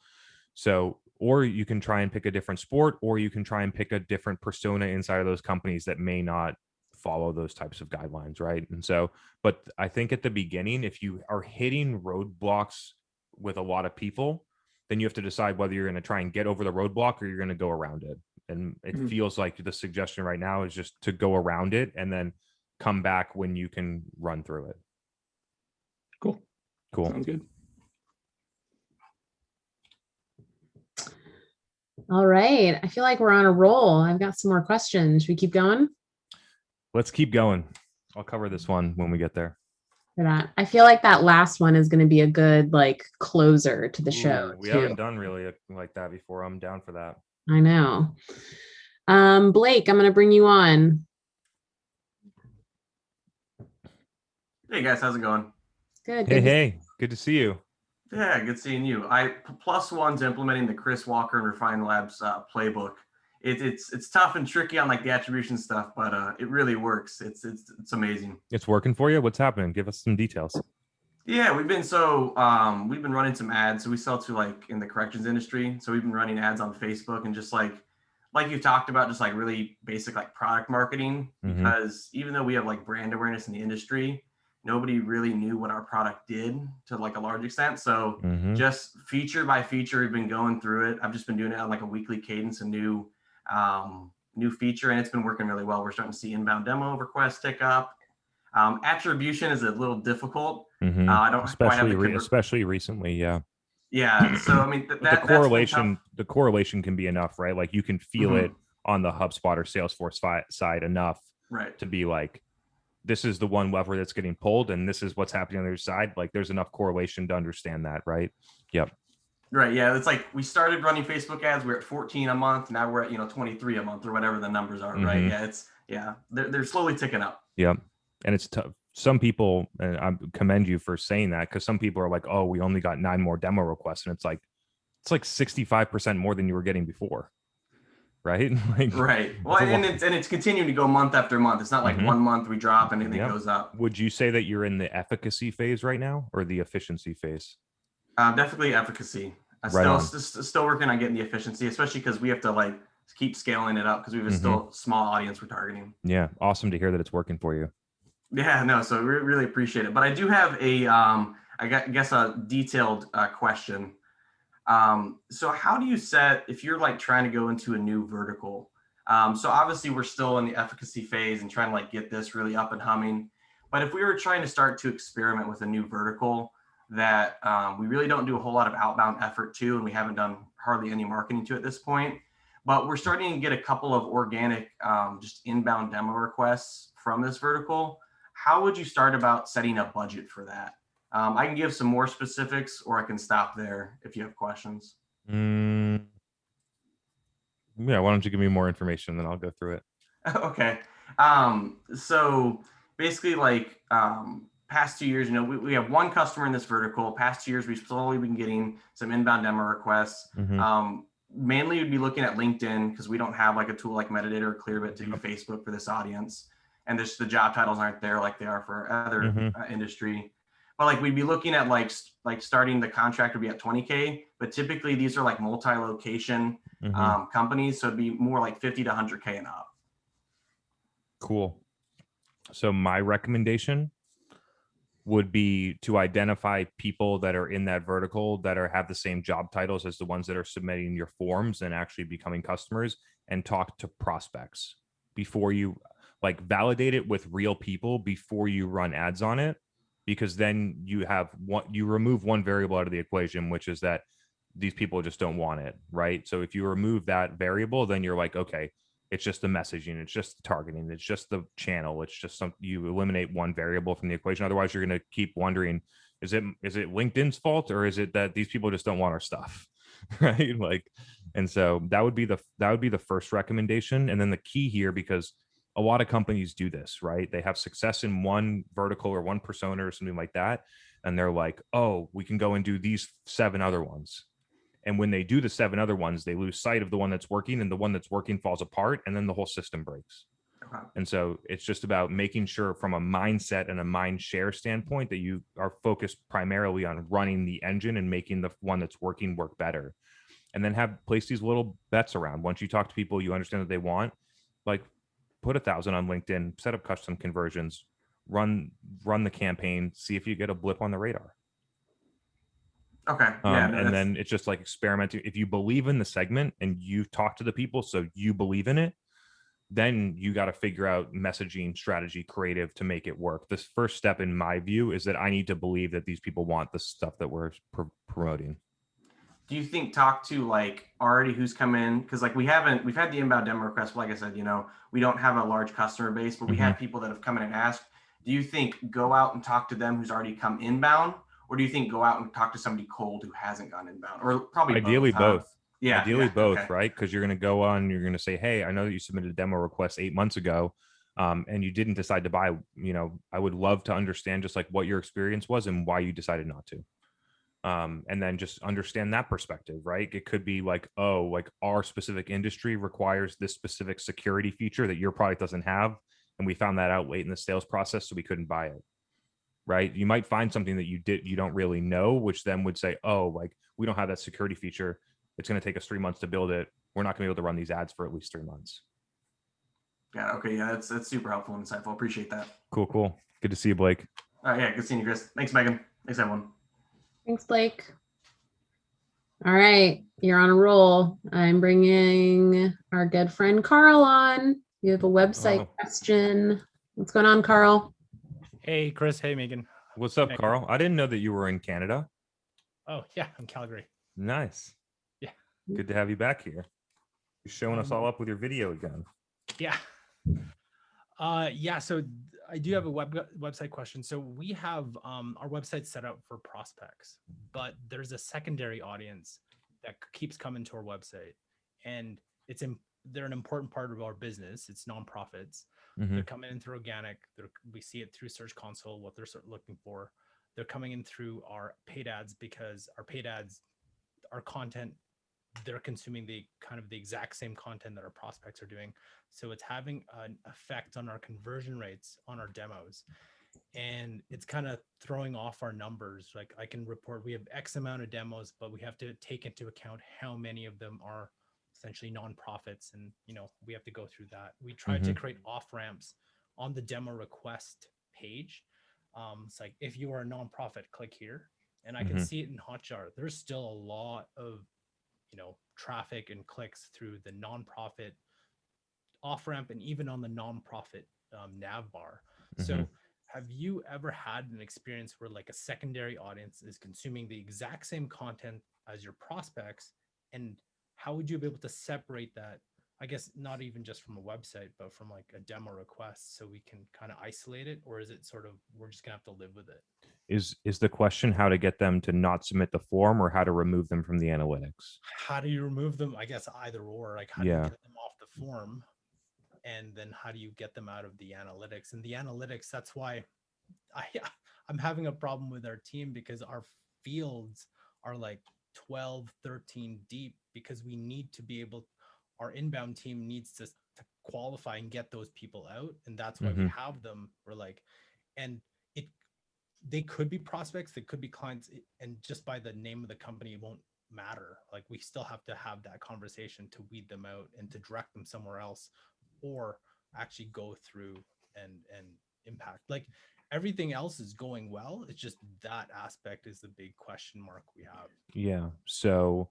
So, or you can try and pick a different sport, or you can try and pick a different persona inside of those companies that may not follow those types of guidelines, right? And so, but I think at the beginning, if you are hitting roadblocks with a lot of people, then you have to decide whether you're going to try and get over the roadblock or you're going to go around it. And it feels like the suggestion right now is just to go around it and then come back when you can run through it. Cool. Sounds good. All right. I feel like we're on a roll. I've got some more questions. Should we keep going? Let's keep going. I'll cover this one when we get there. I feel like that last one is going to be a good like closer to the show. We haven't done really like that before. I'm down for that. I know. Blake, I'm going to bring you on. Hey guys, how's it going? Good. Hey, good to see you. Yeah, good seeing you. +1's implementing the Chris Walker and Refine Labs playbook. It's tough and tricky on like the attribution stuff, but it really works. It's amazing. It's working for you. What's happening? Give us some details. Yeah, we've been running some ads. So we sell to like in the corrections industry. So we've been running ads on Facebook and just like you talked about, just like really basic like product marketing, because even though we have like brand awareness in the industry, nobody really knew what our product did to like a large extent. So just feature by feature, we've been going through it. I've just been doing it on like a weekly cadence, a new feature, and it's been working really well. We're starting to see inbound demo requests tick up. Attribution is a little difficult. Mhm. I don't quite have especially recently. Yeah. Yeah. So I mean, But that's the correlation can be enough, right? Like you can feel it on the HubSpot or Salesforce side enough right to be like, this is the one lever that's getting pulled and this is what's happening on the other side. Like there's enough correlation to understand that, right? Yep. Right. Yeah. It's like we started running Facebook ads. We're at 14 a month. Now we're at, 23 a month or whatever the numbers are. Right. Yeah. They're slowly ticking up. Yep. And it's tough. Some people, and I commend you for saying that, because some people are like, oh, we only got 9 more demo requests. And it's like 65% more than you were getting before. Right. Right. Well, and it's continuing to go month after month. It's not like 1 month we drop and then it goes up. Would you say that you're in the efficacy phase right now or the efficiency phase? Definitely efficacy. Still working on getting the efficiency, especially because we have to keep scaling it up because we have a still small audience we're targeting. Yeah. Awesome to hear that it's working for you. Yeah, no, so we really appreciate it. But I do have I guess a detailed question. So how do you set, if you're trying to go into a new vertical? So obviously we're still in the efficacy phase and trying to get this really up and humming. But if we were trying to start to experiment with a new vertical that we really don't do a whole lot of outbound effort to, and we haven't done hardly any marketing to at this point, but we're starting to get a couple of organic just inbound demo requests from this vertical. How would you start about setting a budget for that? I can give some more specifics or I can stop there if you have questions. Yeah, why don't you give me more information, then I'll go through it. Okay. So basically past 2 years, we have one customer in this vertical. Past 2 years, we've slowly been getting some inbound demo requests. Mainly we'd be looking at LinkedIn because we don't have a tool like Metadata or Clearbit to do Facebook for this audience. And the job titles aren't there like they are for other industry. But we'd be looking at starting the contract would be at 20K, but typically these are multi-location companies. So it'd be more like 50 to 100K and up. Cool. So my recommendation would be to identify people that are in that vertical that have the same job titles as the ones that are submitting your forms and actually becoming customers, and talk to prospects before you validate it with real people before you run ads on it, because then you remove one variable out of the equation, which is that these people just don't want it, right? So if you remove that variable, then you're okay, it's just the messaging, it's just the targeting, it's just the channel, it's just you eliminate one variable from the equation. Otherwise, you're going to keep wondering, is it LinkedIn's fault or is it that these people just don't want our stuff, right? And so that would be the first recommendation. And then the key here, because a lot of companies do this, right? They have success in one vertical or one persona or something like that. And they're like, oh, we can go and do these 7 other ones. And when they do the 7 other ones, they lose sight of the one that's working, and the one that's working falls apart, and then the whole system breaks. And so it's just about making sure from a mindset and a mind share standpoint that you are focused primarily on running the engine and making the one that's working work better. And then place these little bets around. Once you talk to people, you understand what they want, put 1,000 on LinkedIn, set up custom conversions, run the campaign, see if you get a blip on the radar. Okay. And then it's just experimenting. If you believe in the segment and you've talked to the people, so you believe in it, then you got to figure out messaging strategy, creative to make it work. This first step, in my view, is that I need to believe that these people want the stuff that we're promoting. Do you think talk to already who's come in? Because we've had the inbound demo requests. Like I said, we don't have a large customer base, but we have people that have come in and asked. Do you think go out and talk to them who's already come inbound? Or do you think go out and talk to somebody cold who hasn't gone inbound? Or probably ideally both. Yeah. Ideally both, okay. Right? Because you're going to go on, you're going to say, hey, I know that you submitted a demo request 8 months ago and you didn't decide to buy. I would love to understand just what your experience was and why you decided not to. And then just understand that perspective, right? It could be our specific industry requires this specific security feature that your product doesn't have. And we found that out late in the sales process, so we couldn't buy it. Right? You might find something that you don't really know, which then would say, oh, we don't have that security feature. It's going to take us 3 months to build it. We're not going to be able to run these ads for at least 3 months. Yeah. Okay. Yeah. That's super helpful and insightful. Appreciate that. Cool. Good to see you, Blake. Yeah. Good seeing you, Chris. Thanks, Megan. Thanks, everyone. Thanks, Blake. All right. You're on a roll. I'm bringing our good friend Carl on. You have a website question. What's going on, Carl? Hey, Chris. Hey, Megan. What's up, Nick. Carl? I didn't know that you were in Canada. Oh, yeah, I'm Calgary. Nice. Yeah. Good to have you back here. You're showing us all up with your video again. Yeah. Yeah. So I do have a website question. So we have our website set up for prospects, but there's a secondary audience that keeps coming to our website, and they're an important part of our business. It's nonprofits. They're coming in through organic. We see it through Search Console, what they're looking for. They're coming in through our paid ads because our paid ads, our content, they're consuming the exact same content that our prospects are doing. So it's having an effect on our conversion rates on our demos. And it's kind of throwing off our numbers. Like I can report we have X amount of demos, but we have to take into account how many of them are essentially nonprofits. And, we have to go through that. We tried to create off ramps on the demo request page. It's like, if you are a nonprofit, click here. And I can see it in Hotjar. There's still a lot of traffic and clicks through the nonprofit off ramp and even on the nonprofit nav bar. So have you ever had an experience where like a secondary audience is consuming the exact same content as your prospects, and how would you be able to separate that? I guess not even just from a website, but from like a demo request, so we can kind of isolate it? Or is it sort of, we're just gonna have to live with it? Is the question how to get them to not submit the form or how to remove them from the analytics? How do you remove them? I guess either or. Like, how do you get them off the form, and then how do you get them out of the analytics? And the analytics, that's why I'm having a problem with our team, because our fields are like 12, 13 deep, because we need to be able, our inbound team needs to qualify and get those people out. And that's why we have them. We're like, and they could be prospects, they could be clients, and just by the name of the company, it won't matter. Like we still have to have that conversation to weed them out and to direct them somewhere else, or actually go through and impact. Like everything else is going well. It's just that aspect is the big question mark we have. Yeah. So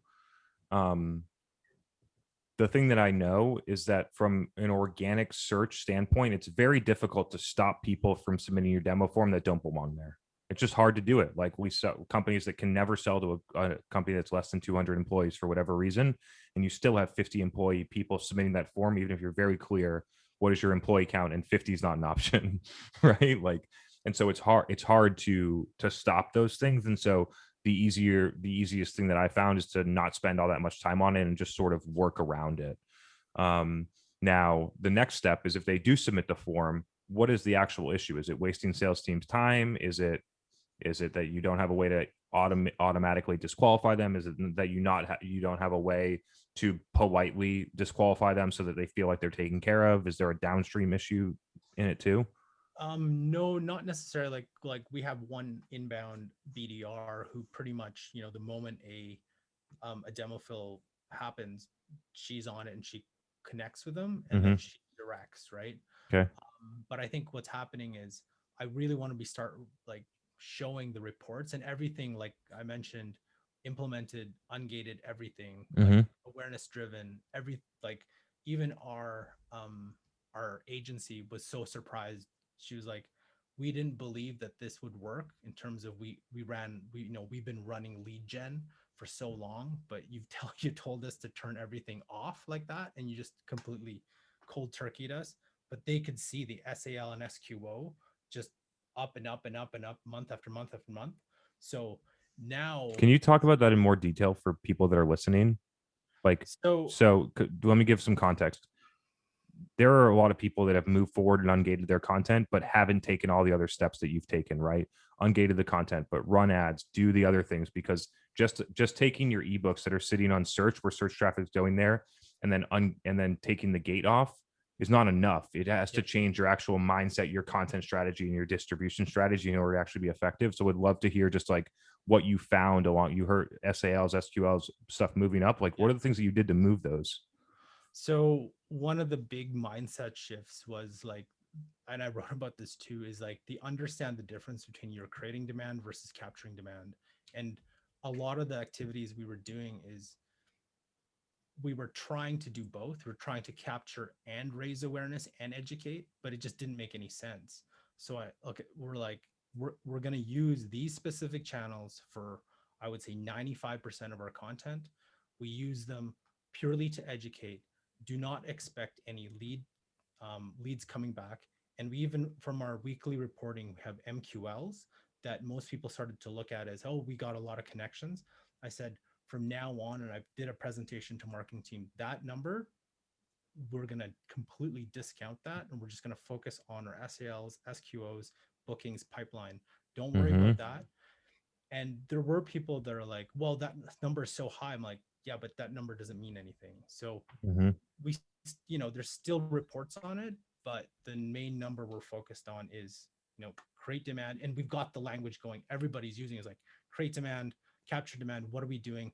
the thing that I know is that from an organic search standpoint, it's very difficult to stop people from submitting your demo form that don't belong there. It's just hard to do it. Like we sell companies that can never sell to a company that's less than 200 employees for whatever reason, and you still have 50 employee people submitting that form, even if you're very clear what is your employee count, and 50 is not an option, right? Like, and so it's hard to stop those things. And so the easiest thing that I found is to not spend all that much time on it and just sort of work around it. Now, the next step is if they do submit the form, what is the actual issue? Is it wasting sales team's time? Is it that you don't have a way to automatically disqualify them? Is it that you don't have a way to politely disqualify them so that they feel like they're taken care of? Is there a downstream issue in it too? No, not necessarily. Like we have one inbound BDR who pretty much, the moment a demo fill happens, she's on it and she connects with them, and then she directs, right? Okay. But I think what's happening is I really want to start like showing the reports and everything. Like I mentioned, implemented, ungated everything, like awareness driven, like even our agency was so surprised. She was like, we didn't believe that this would work in terms of we've been running lead gen for so long, but you told us to turn everything off like that, and you just completely cold turkeyed us. But they could see the SAL and SQO just up and up and up and up, month after month after month. So now, can you talk about that in more detail for people that are listening? Like, so let me give some context. There are a lot of people that have moved forward and ungated their content, but haven't taken all the other steps that you've taken, right? Ungated the content, but run ads, do the other things, because just taking your ebooks that are sitting on search where search traffic is going there, and then taking the gate off is not enough. It has to change your actual mindset, your content strategy, and your distribution strategy in order to actually be effective. So would love to hear just like what you found you heard SALs, SQLs stuff moving up. Like what are the things that you did to move those? So one of the big mindset shifts was like, and I wrote about this too, is like understand the difference between you're creating demand versus capturing demand. And a lot of the activities we were doing is we were trying to do both. We're trying to capture and raise awareness and educate, but it just didn't make any sense. So we're going to use these specific channels for, I would say 95% of our content. We use them purely to educate. Do not expect any leads coming back. And we even, from our weekly reporting, we have MQLs that most people started to look at as, oh, we got a lot of connections. I said, from now on, and I did a presentation to marketing team, that number, we're going to completely discount that. And we're just going to focus on our SALs, SQOs, bookings, pipeline. Don't worry about that. And there were people that are like, well, that number is so high. I'm like, yeah, but that number doesn't mean anything. So we, there's still reports on it, but the main number we're focused on is, create demand. And we've got the language going. Everybody's using it. It's like create demand, capture demand. What are we doing?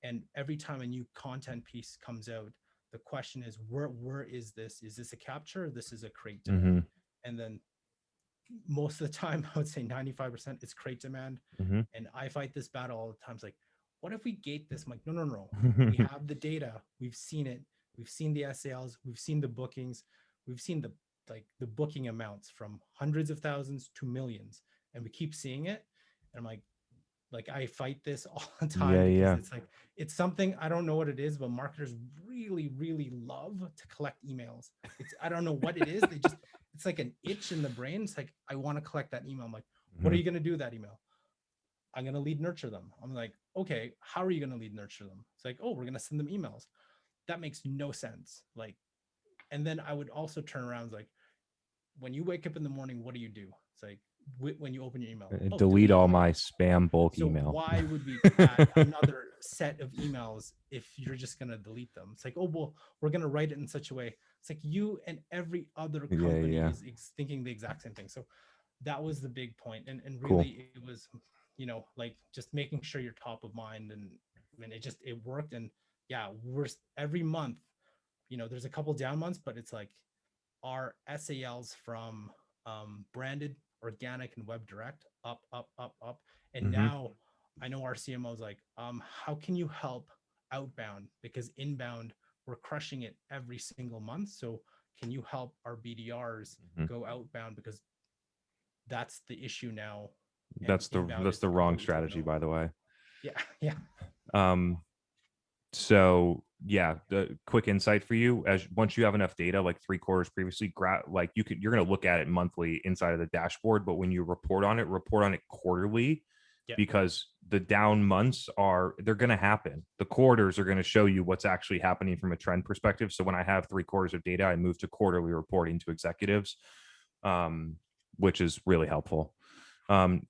And every time a new content piece comes out, the question is, where is this? Is this a capture? Or this is a create demand. And then most of the time, I would say 95% it's create demand. And I fight this battle all the time. It's like, what if we gate this? I'm like, no. We have the data. We've seen it. We've seen the SALs. We've seen the bookings. We've seen the booking amounts from hundreds of thousands to millions. And we keep seeing it. And I'm like I fight this all the time because it's like, it's something, I don't know what it is, but marketers really, really love to collect emails. I don't know what it is. It's like an itch in the brain. It's like, I want to collect that email. I'm like, what are you going to do with that email? I'm going to lead nurture them. I'm like, okay, how are you going to lead nurture them? It's like, oh, we're going to send them emails. That makes no sense. And then I would also turn around like, when you wake up in the morning, what do you do? It's like, when you open your email, delete all my spam bulk email. Why would we add another set of emails if you're just going to delete them? It's like, oh, well, we're going to write it in such a way. It's like you and every other company is thinking the exact same thing. So that was the big point. And really it was, just making sure you're top of mind. And it worked. And yeah, we're every month, there's a couple down months, but it's like our SALs from branded, organic, and web direct up. And now I know our CMO is like, how can you help outbound? Because inbound, we're crushing it every single month. So can you help our BDRs go outbound? Because that's the issue now. That's the wrong strategy, by the way. Yeah. So yeah, the quick insight for you, as once you have enough data, like 3 quarters previously, you're going to look at it monthly inside of the dashboard, but when you report on it quarterly, because the down months they're going to happen. The quarters are going to show you what's actually happening from a trend perspective. So when I have 3 quarters of data, I move to quarterly reporting to executives, which is really helpful.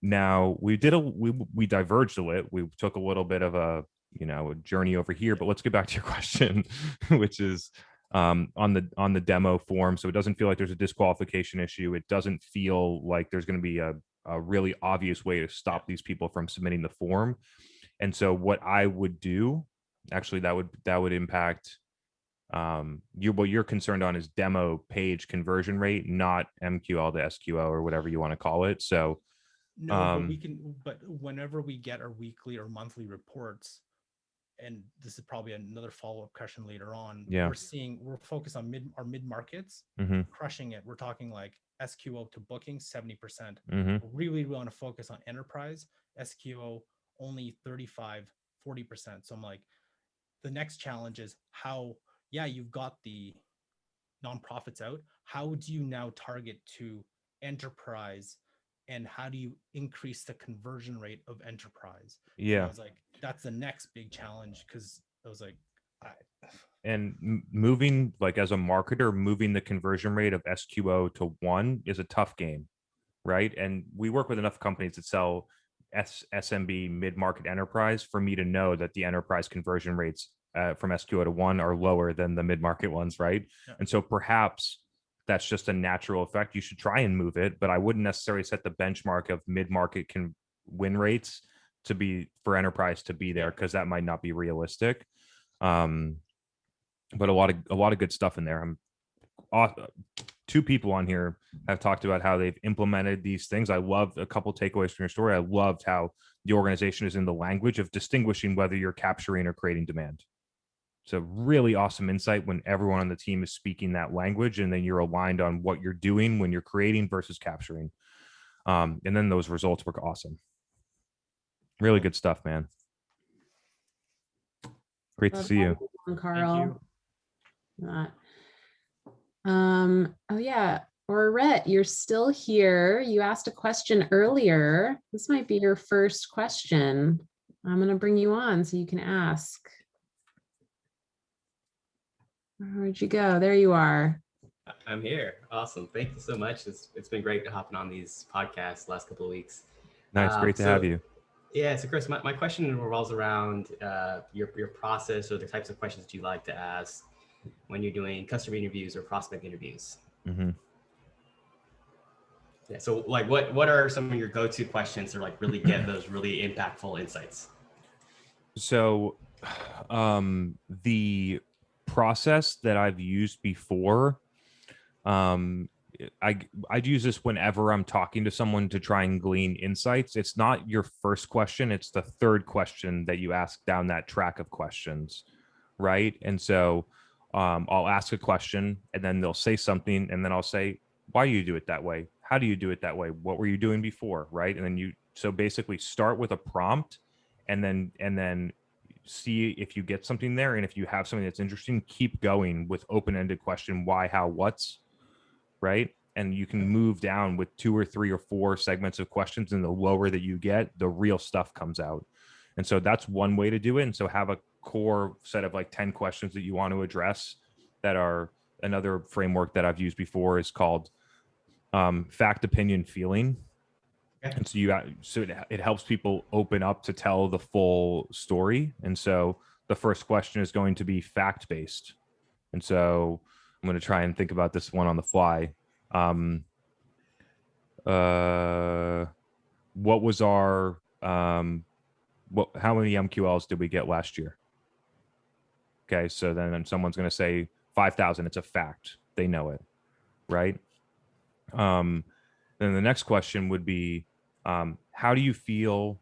Now we diverged a little. We took a little bit of a journey over here, but let's get back to your question, which is on the demo form. So it doesn't feel like there's a disqualification issue. It doesn't feel like there's going to be a really obvious way to stop these people from submitting the form. And so what I would do, actually, that would impact what you're concerned on is demo page conversion rate, not MQL to SQO or whatever you want to call it. So no, but whenever we get our weekly or monthly reports, and this is probably another follow-up question later on. Yeah. We're focused on our mid markets, crushing it. We're talking like SQO to booking 70%. We really want to focus on enterprise, SQO only 35, 40%. So I'm like, the next challenge is you've got the nonprofits out. How do you now target to enterprise? And how do you increase the conversion rate of enterprise? Yeah. And I was like, that's the next big challenge, because I was like, and moving, like as a marketer, moving the conversion rate of SQO to 1 is a tough game, right? And we work with enough companies that sell SMB, mid-market enterprise for me to know that the enterprise conversion rates from SQO to 1 are lower than the mid-market ones, right? Yeah. And so perhaps that's just a natural effect. You should try and move it, but I wouldn't necessarily set the benchmark of mid-market win rates to be for enterprise to be there, because that might not be realistic. But a lot of good stuff in there. 2 people on here have talked about how they've implemented these things. I loved a couple takeaways from your story. I loved how the organization is in the language of distinguishing whether you're capturing or creating demand. So really awesome insight when everyone on the team is speaking that language, and then you're aligned on what you're doing when you're creating versus capturing. And then those results were awesome. Really good stuff, man. Great to see you. Carl. Oh yeah, Orette, you're still here. You asked a question earlier. This might be your first question. I'm going to bring you on so you can ask. Where'd you go? There you are. I'm here. Awesome. Thank you so much. It's been great hopping on these podcasts the last couple of weeks. Nice. Great to have you. Yeah. So Chris, my question revolves around your process or the types of questions that you like to ask when you're doing customer interviews or prospect interviews. Mm-hmm. Yeah. So like what are some of your go-to questions to like really get those really impactful insights? So the process that I've used before, I'd use this whenever I'm talking to someone to try and glean insights. It's not your first question, it's the third question that you ask down that track of questions, right? And so I'll ask a question and then they'll say something, and then I'll say, why do you do it that way? How do you do it that way? What were you doing before, right? And then so basically start with a prompt, and then see if you get something there. And if you have something that's interesting, keep going with open-ended question, why, how, what's, right? And you can move down with 2 or 3 or 4 segments of questions, and the lower that you get, the real stuff comes out. And so that's one way to do it. And so have a core set of like 10 questions that you want to address. That are another framework that I've used before is called fact, opinion, feeling. And so it helps people open up to tell the full story. And so the first question is going to be fact based. And so I'm going to try and think about this one on the fly. What was our how many MQLs did we get last year? Okay, so then someone's going to say 5,000. It's a fact. They know it, right? Then the next question would be, how do you feel,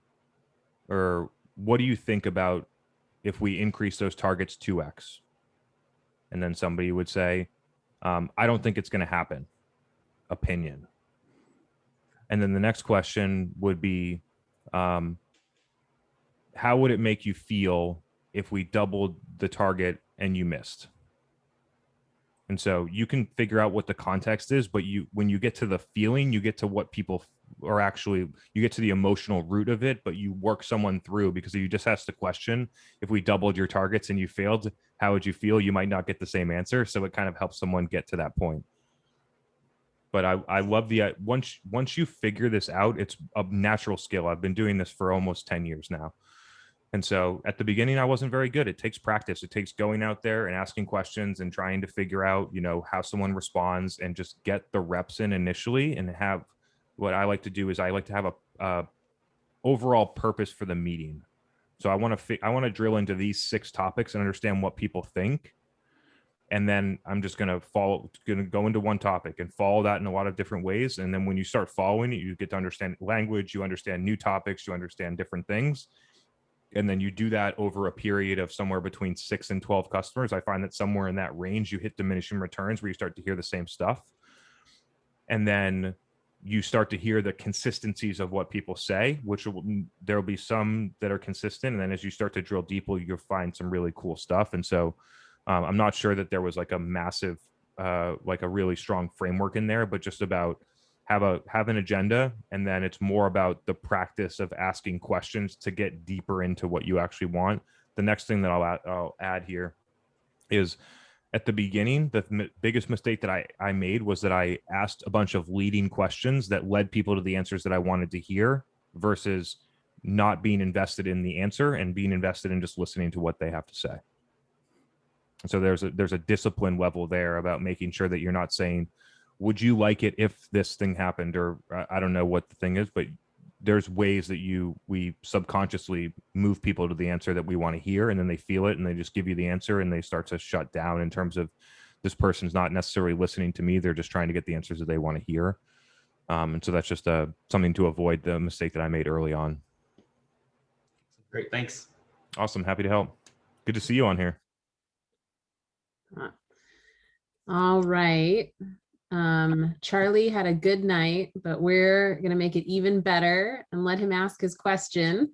or what do you think about if we increase those targets 2x? And then somebody would say, I don't think it's going to happen. Opinion. And then the next question would be, how would it make you feel if we doubled the target and you missed? And so you can figure out what the context is, but when you get to the feeling, you get to what people are actually, you get to the emotional root of it, but you work someone through, because if you just ask the question, if we doubled your targets and you failed, how would you feel? You might not get the same answer. So it kind of helps someone get to that point. But I love once you figure this out, it's a natural skill. I've been doing this for almost 10 years now. And so at the beginning, I wasn't very good. It takes practice. It takes going out there and asking questions and trying to figure out, how someone responds, and just get the reps in initially. And have, what I like to do is I like to have a overall purpose for the meeting. So I want to drill into these 6 topics and understand what people think. And then I'm just going to go into one topic and follow that in a lot of different ways. And then when you start following it, you get to understand language, you understand new topics, you understand different things. And then you do that over a period of somewhere between 6 and 12 customers. I find that somewhere in that range, you hit diminishing returns where you start to hear the same stuff. And then you start to hear the consistencies of what people say, there'll be some that are consistent. And then as you start to drill deeper, you'll find some really cool stuff. And so I'm not sure that there was like a massive, like a really strong framework in there, but just about have an agenda. And then it's more about the practice of asking questions to get deeper into what you actually want. The next thing that I'll add here is, at the beginning, the biggest mistake that I made was that I asked a bunch of leading questions that led people to the answers that I wanted to hear, versus not being invested in the answer and being invested in just listening to what they have to say. And so there's a discipline level there about making sure that you're not saying, would you like it if this thing happened? Or I don't know what the thing is, but there's ways that we subconsciously move people to the answer that we want to hear, and then they feel it and they just give you the answer, and they start to shut down in terms of, this person's not necessarily listening to me. They're just trying to get the answers that they want to hear. And so that's just something to avoid the mistake that I made early on. Great. Thanks. Awesome. Happy to help. Good to see you on here. All right. Charlie had a good night, but we're going to make it even better and let him ask his question.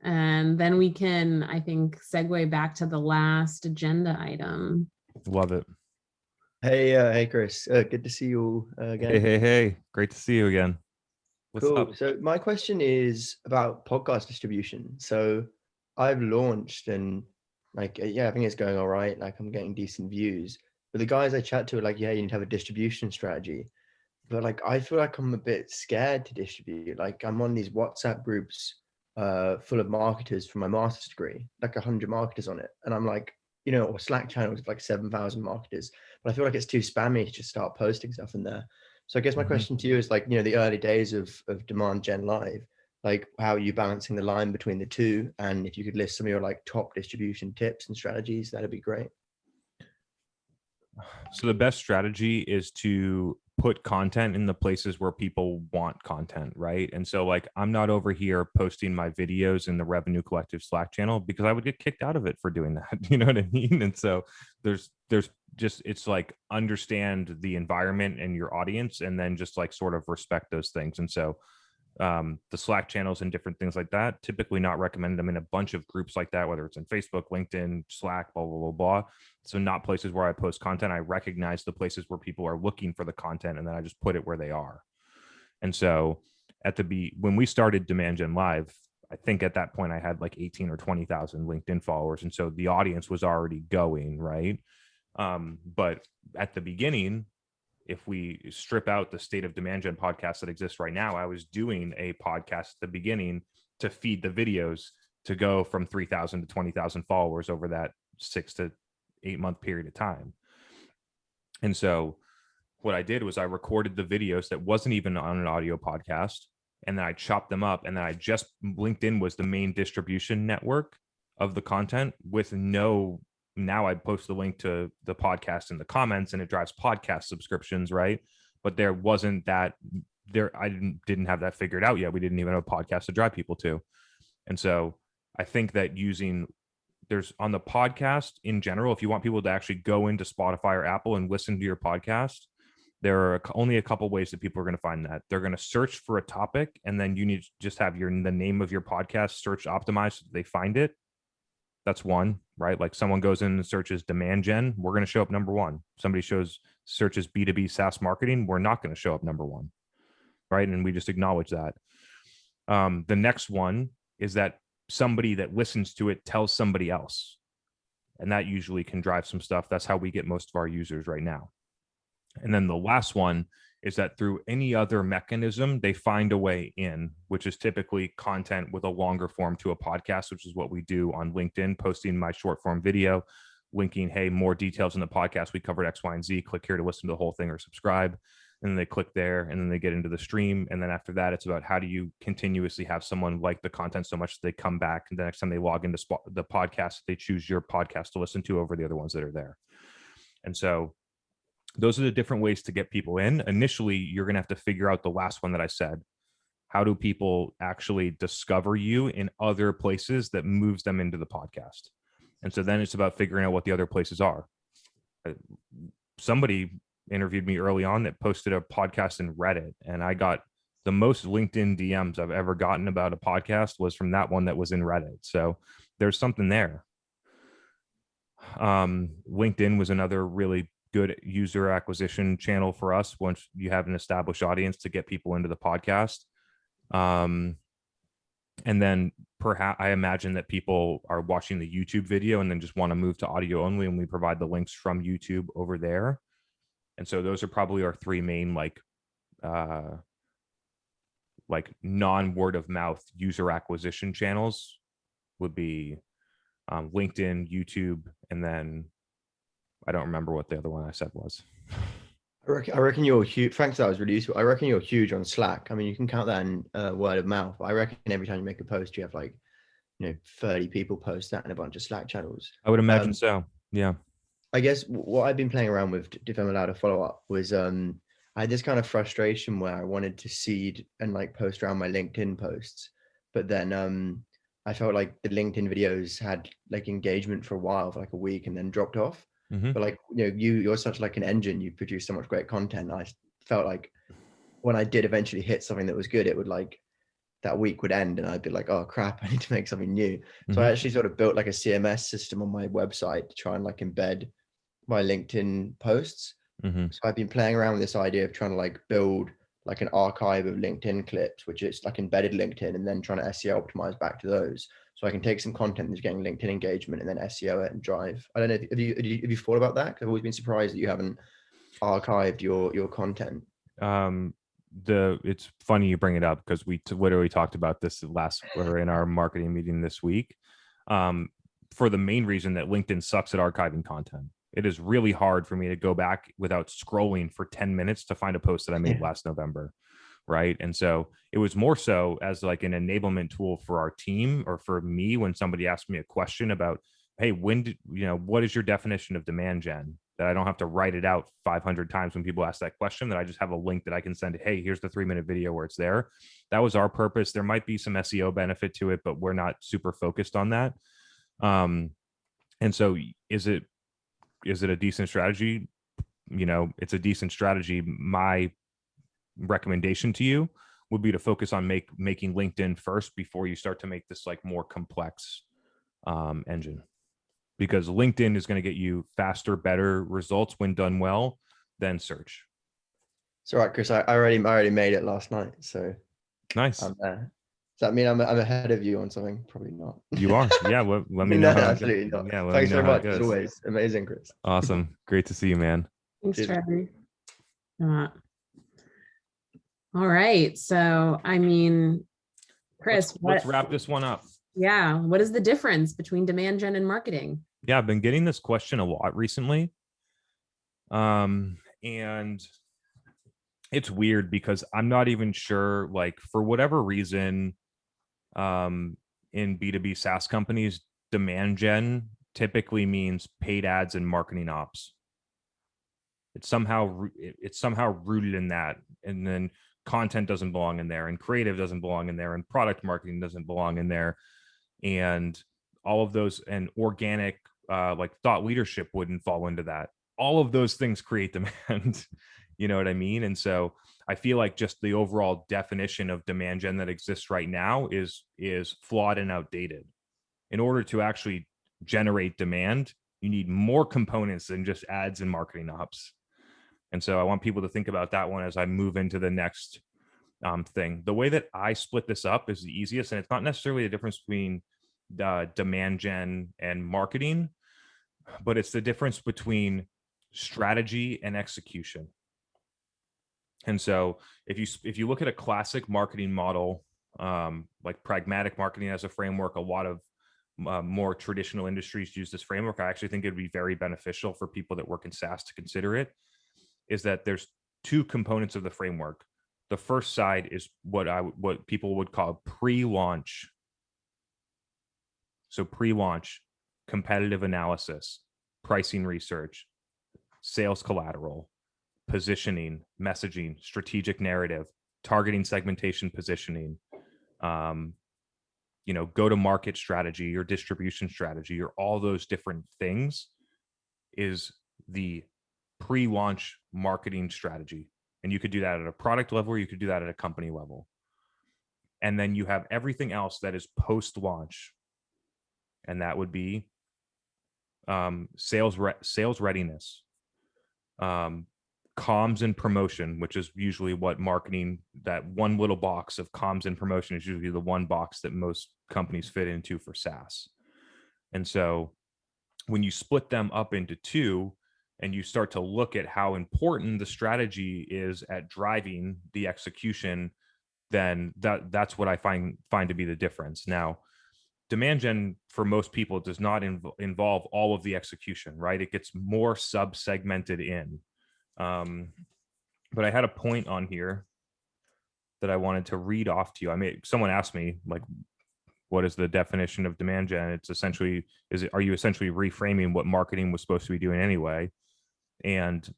And then we can, I think, segue back to the last agenda item. Love it. Hey, Chris. Good to see you again. Hey. Great to see you again. What's Cool. up? So my question is about podcast distribution. So I've launched and like, yeah, I think it's going all right. Like I'm getting decent views, but the guys I chat to are like, yeah, you need to have a distribution strategy. But like, I feel like I'm a bit scared to distribute. Like I'm on these WhatsApp groups full of marketers from my master's degree, like 100 marketers on it. And I'm like, or Slack channels with like 7,000 marketers, but I feel like it's too spammy to just start posting stuff in there. So I guess my question to you is like, the early days of Demand Gen Live, like how are you balancing the line between the two? And if you could list some of your like top distribution tips and strategies, that'd be great. So the best strategy is to put content in the places where people want content, right? And so like, I'm not over here posting my videos in the Revenue Collective Slack channel because I would get kicked out of it for doing that. You know what I mean? And so there's just, it's like understand the environment and your audience and then just like sort of respect those things. And so the Slack channels and different things like that, typically not recommend them in a bunch of groups like that, whether it's in Facebook, LinkedIn, Slack, blah, blah, blah, blah. So not places where I post content. I recognize the places where people are looking for the content and then I just put it where they are. And so when we started Demand Gen Live, I think at that point I had like 18 or 20,000 LinkedIn followers. And so the audience was already going, right? But at the beginning, if we strip out the State of Demand Gen podcast that exists right now, I was doing a podcast at the beginning to feed the videos to go from 3,000 to 20,000 followers over that 6 to 8 month period of time. And so what I did was I recorded the videos that wasn't even on an audio podcast, and then I chopped them up, and then LinkedIn was the main distribution network of the content with now I post the link to the podcast in the comments and it drives podcast subscriptions, right? But there wasn't that there. I didn't have that figured out yet. We didn't even have a podcast to drive people to. And so I think that there's on the podcast in general, if you want people to actually go into Spotify or Apple and listen to your podcast, there are only a couple ways that people are going to find that. They're going to search for a topic, and then you need to just have the name of your podcast search optimized so that they find it. That's one, right? Like someone goes in and searches Demand Gen, we're going to show up number one. Somebody searches B2B SaaS marketing, we're not going to show up number one, right? And we just acknowledge that. The next one is that somebody that listens to it tells somebody else. And that usually can drive some stuff. That's how we get most of our users right now. And then the last one is that through any other mechanism, they find a way in, which is typically content with a longer form to a podcast, which is what we do on LinkedIn, posting my short form video, linking, hey, more details in the podcast. We covered X, Y, and Z. Click here to listen to the whole thing or subscribe. And then they click there and then they get into the stream. And then after that, it's about how do you continuously have someone like the content so much that they come back and the next time they log into the podcast, they choose your podcast to listen to over the other ones that are there. And so those are the different ways to get people in. Initially, you're going to have to figure out the last one that I said. How do people actually discover you in other places that moves them into the podcast? And so then it's about figuring out what the other places are. Somebody interviewed me early on that posted a podcast in Reddit, and I got the most LinkedIn DMs I've ever gotten about a podcast was from that one that was in Reddit. So there's something there. LinkedIn was another really good user acquisition channel for us once you have an established audience to get people into the podcast. And then perhaps I imagine that people are watching the YouTube video and then just want to move to audio only, and we provide the links from YouTube over there. And so those are probably our three main like non word of mouth user acquisition channels would be LinkedIn, YouTube, and then I don't remember what the other one I said was. I reckon you're huge. Thanks, that was really useful. I reckon you're huge on Slack. I mean, you can count that in word of mouth. I reckon every time you make a post, you have 30 people post that in a bunch of Slack channels. I would imagine so. Yeah. I guess what I've been playing around with, if I'm allowed to follow up, was I had this kind of frustration where I wanted to seed and post around my LinkedIn posts, but then I felt like the LinkedIn videos had engagement for a while, for a week, and then dropped off. But like, you're such like an engine, you produce so much great content. I felt like when I did eventually hit something that was good, it would like, that week would end and I'd be like, oh crap, I need to make something new. So I actually sort of built like a CMS system on my website to try and like embed my LinkedIn posts. So I've been playing around with this idea of trying to like build like an archive of LinkedIn clips, which is like embedded LinkedIn, and then trying to SEO optimize back to those. So I can take some content that's getting LinkedIn engagement and then SEO it and drive. I don't know, have you thought about that? 'Cause I've always been surprised that you haven't archived your content. It's funny you bring it up because we literally talked about this in our marketing meeting this week. For the main reason that LinkedIn sucks at archiving content. It is really hard for me to go back without scrolling for 10 minutes to find a post that I made last November. Right. And so it was more so as like an enablement tool for our team, or for me, when somebody asked me a question about, hey, what is your definition of demand gen? That I don't have to write it out 500 times when people ask that question, that I just have a link that I can send. Hey, here's the 3-minute video where it's there. That was our purpose. There might be some SEO benefit to it, but we're not super focused on that. And so is it a decent strategy? It's a decent strategy. My recommendation to you would be to focus on making LinkedIn first before you start to make this like more complex engine. Because LinkedIn is going to get you faster, better results when done well than search. It's all right, Chris. I already made it last night. So nice. Does that mean I'm ahead of you on something? Probably not. You are. Yeah. Well, let me know. No, absolutely not. Yeah. Thanks very much. As always. Amazing, Chris. Awesome. Great to see you, man. Thanks, Trevor. All right. So, I mean, Chris, let's wrap this one up. Yeah. What is the difference between demand gen and marketing? Yeah, I've been getting this question a lot recently. And it's weird because I'm not even sure, like, for whatever reason, in B2B SaaS companies, demand gen typically means paid ads and marketing ops. It's somehow rooted in that. And then content doesn't belong in there, and creative doesn't belong in there, and product marketing doesn't belong in there. And all of those, and organic like thought leadership wouldn't fall into that. All of those things create demand. You know what I mean? And so I feel like just the overall definition of demand gen that exists right now is flawed and outdated. In order to actually generate demand, you need more components than just ads and marketing ops. And so I want people to think about that one as I move into the next thing. The way that I split this up is the easiest, and it's not necessarily the difference between demand gen and marketing, but it's the difference between strategy and execution. And so if you look at a classic marketing model, like pragmatic marketing as a framework, a lot of more traditional industries use this framework. I actually think it would be very beneficial for people that work in SaaS to consider it. Is that there's two components of the framework. The first side is what people would call pre-launch. So pre-launch, competitive analysis, pricing research, sales collateral, positioning, messaging, strategic narrative, targeting, segmentation, positioning, go-to-market strategy, or distribution strategy, or all those different things is the pre-launch marketing strategy. And you could do that at a product level, or you could do that at a company level. And then you have everything else that is post-launch. And that would be sales readiness, comms and promotion, which is usually what marketing, that one little box of comms and promotion is usually the one box that most companies fit into for SaaS. And so when you split them up into two, and you start to look at how important the strategy is at driving the execution, then that's what I find to be the difference. Now, demand gen for most people does not involve all of the execution, right? It gets more sub-segmented in. But I had a point on here that I wanted to read off to you. I mean, someone asked me, like, what is the definition of demand gen? It's essentially, are you essentially reframing what marketing was supposed to be doing anyway? And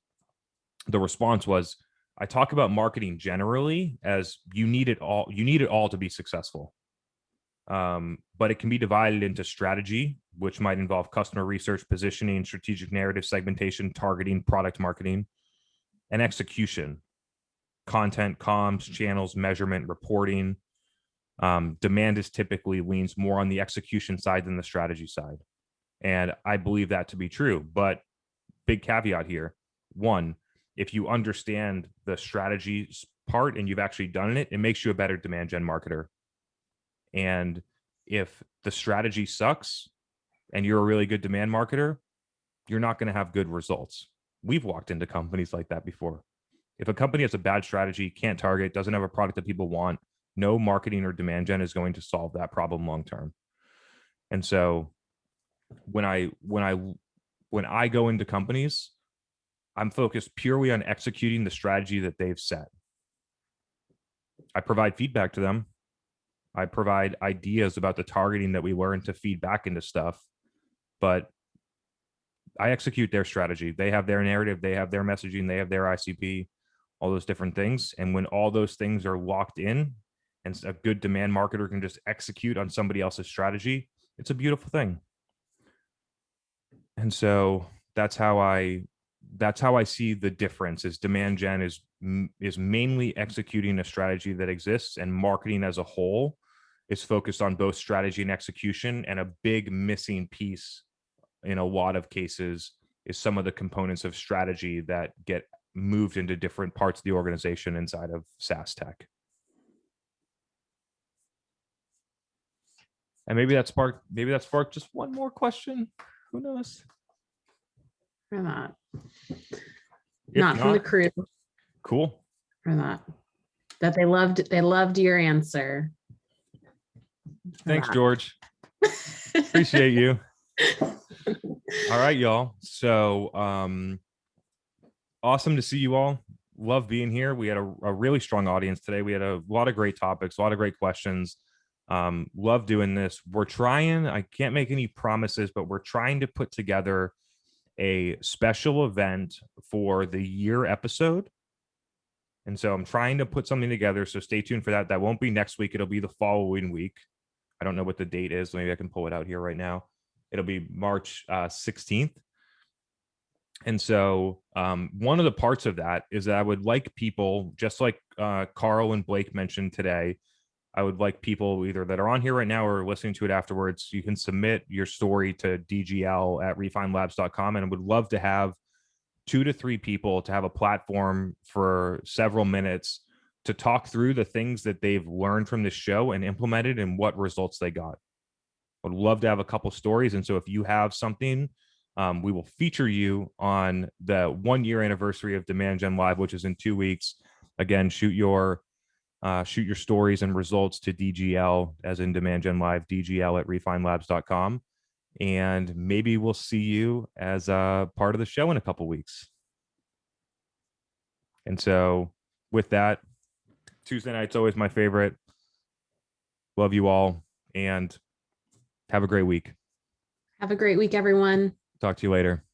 the response was, I talk about marketing generally as you need it all to be successful. But it can be divided into strategy, which might involve customer research, positioning, strategic narrative, segmentation, targeting, product marketing, and execution, content, comms, channels, measurement, reporting. Demand is typically leans more on the execution side than the strategy side. And I believe that to be true. But big caveat here. One, if you understand the strategy part and you've actually done it, it makes you a better demand gen marketer. And if the strategy sucks and you're a really good demand marketer, you're not going to have good results. We've walked into companies like that before. If a company has a bad strategy, can't target, doesn't have a product that people want, no marketing or demand gen is going to solve that problem long term. And so when I go into companies, I'm focused purely on executing the strategy that they've set. I provide feedback to them. I provide ideas about the targeting that we learn to feed back into stuff, but I execute their strategy. They have their narrative, they have their messaging, they have their ICP, all those different things. And when all those things are locked in and a good demand marketer can just execute on somebody else's strategy, it's a beautiful thing. And so that's how I see the difference. Is demand gen is mainly executing a strategy that exists, and marketing as a whole is focused on both strategy and execution. And a big missing piece in a lot of cases is some of the components of strategy that get moved into different parts of the organization inside of SaaS tech. And maybe that sparked just one more question. Who knows? For that. If Not from the crew. Cool. For that they loved your answer. Thanks, George. Appreciate you. All right, y'all. So awesome to see you all. Love being here. We had a really strong audience today. We had a lot of great topics, a lot of great questions. Love doing this. I can't make any promises, but we're trying to put together a special event for the year episode. And so I'm trying to put something together. So stay tuned for that. That won't be next week. It'll be the following week. I don't know what the date is. Maybe I can pull it out here right now. It'll be March 16th. And so one of the parts of that is that I would like people, just like Carl and Blake mentioned today, I would like people either that are on here right now or listening to it afterwards. You can submit your story to dgl@refinelabs.com. And I would love to have 2 to 3 people to have a platform for several minutes to talk through the things that they've learned from this show and implemented and what results they got. I would love to have a couple stories. And so if you have something, we will feature you on the 1-year anniversary of Demand Gen Live, which is in 2 weeks. Again, shoot your stories and results to DGL, as in Demand Gen Live, dgl@refinelabs.com. And maybe we'll see you as a part of the show in a couple weeks. And so with that, Tuesday night's always my favorite. Love you all and have a great week. Have a great week, everyone. Talk to you later.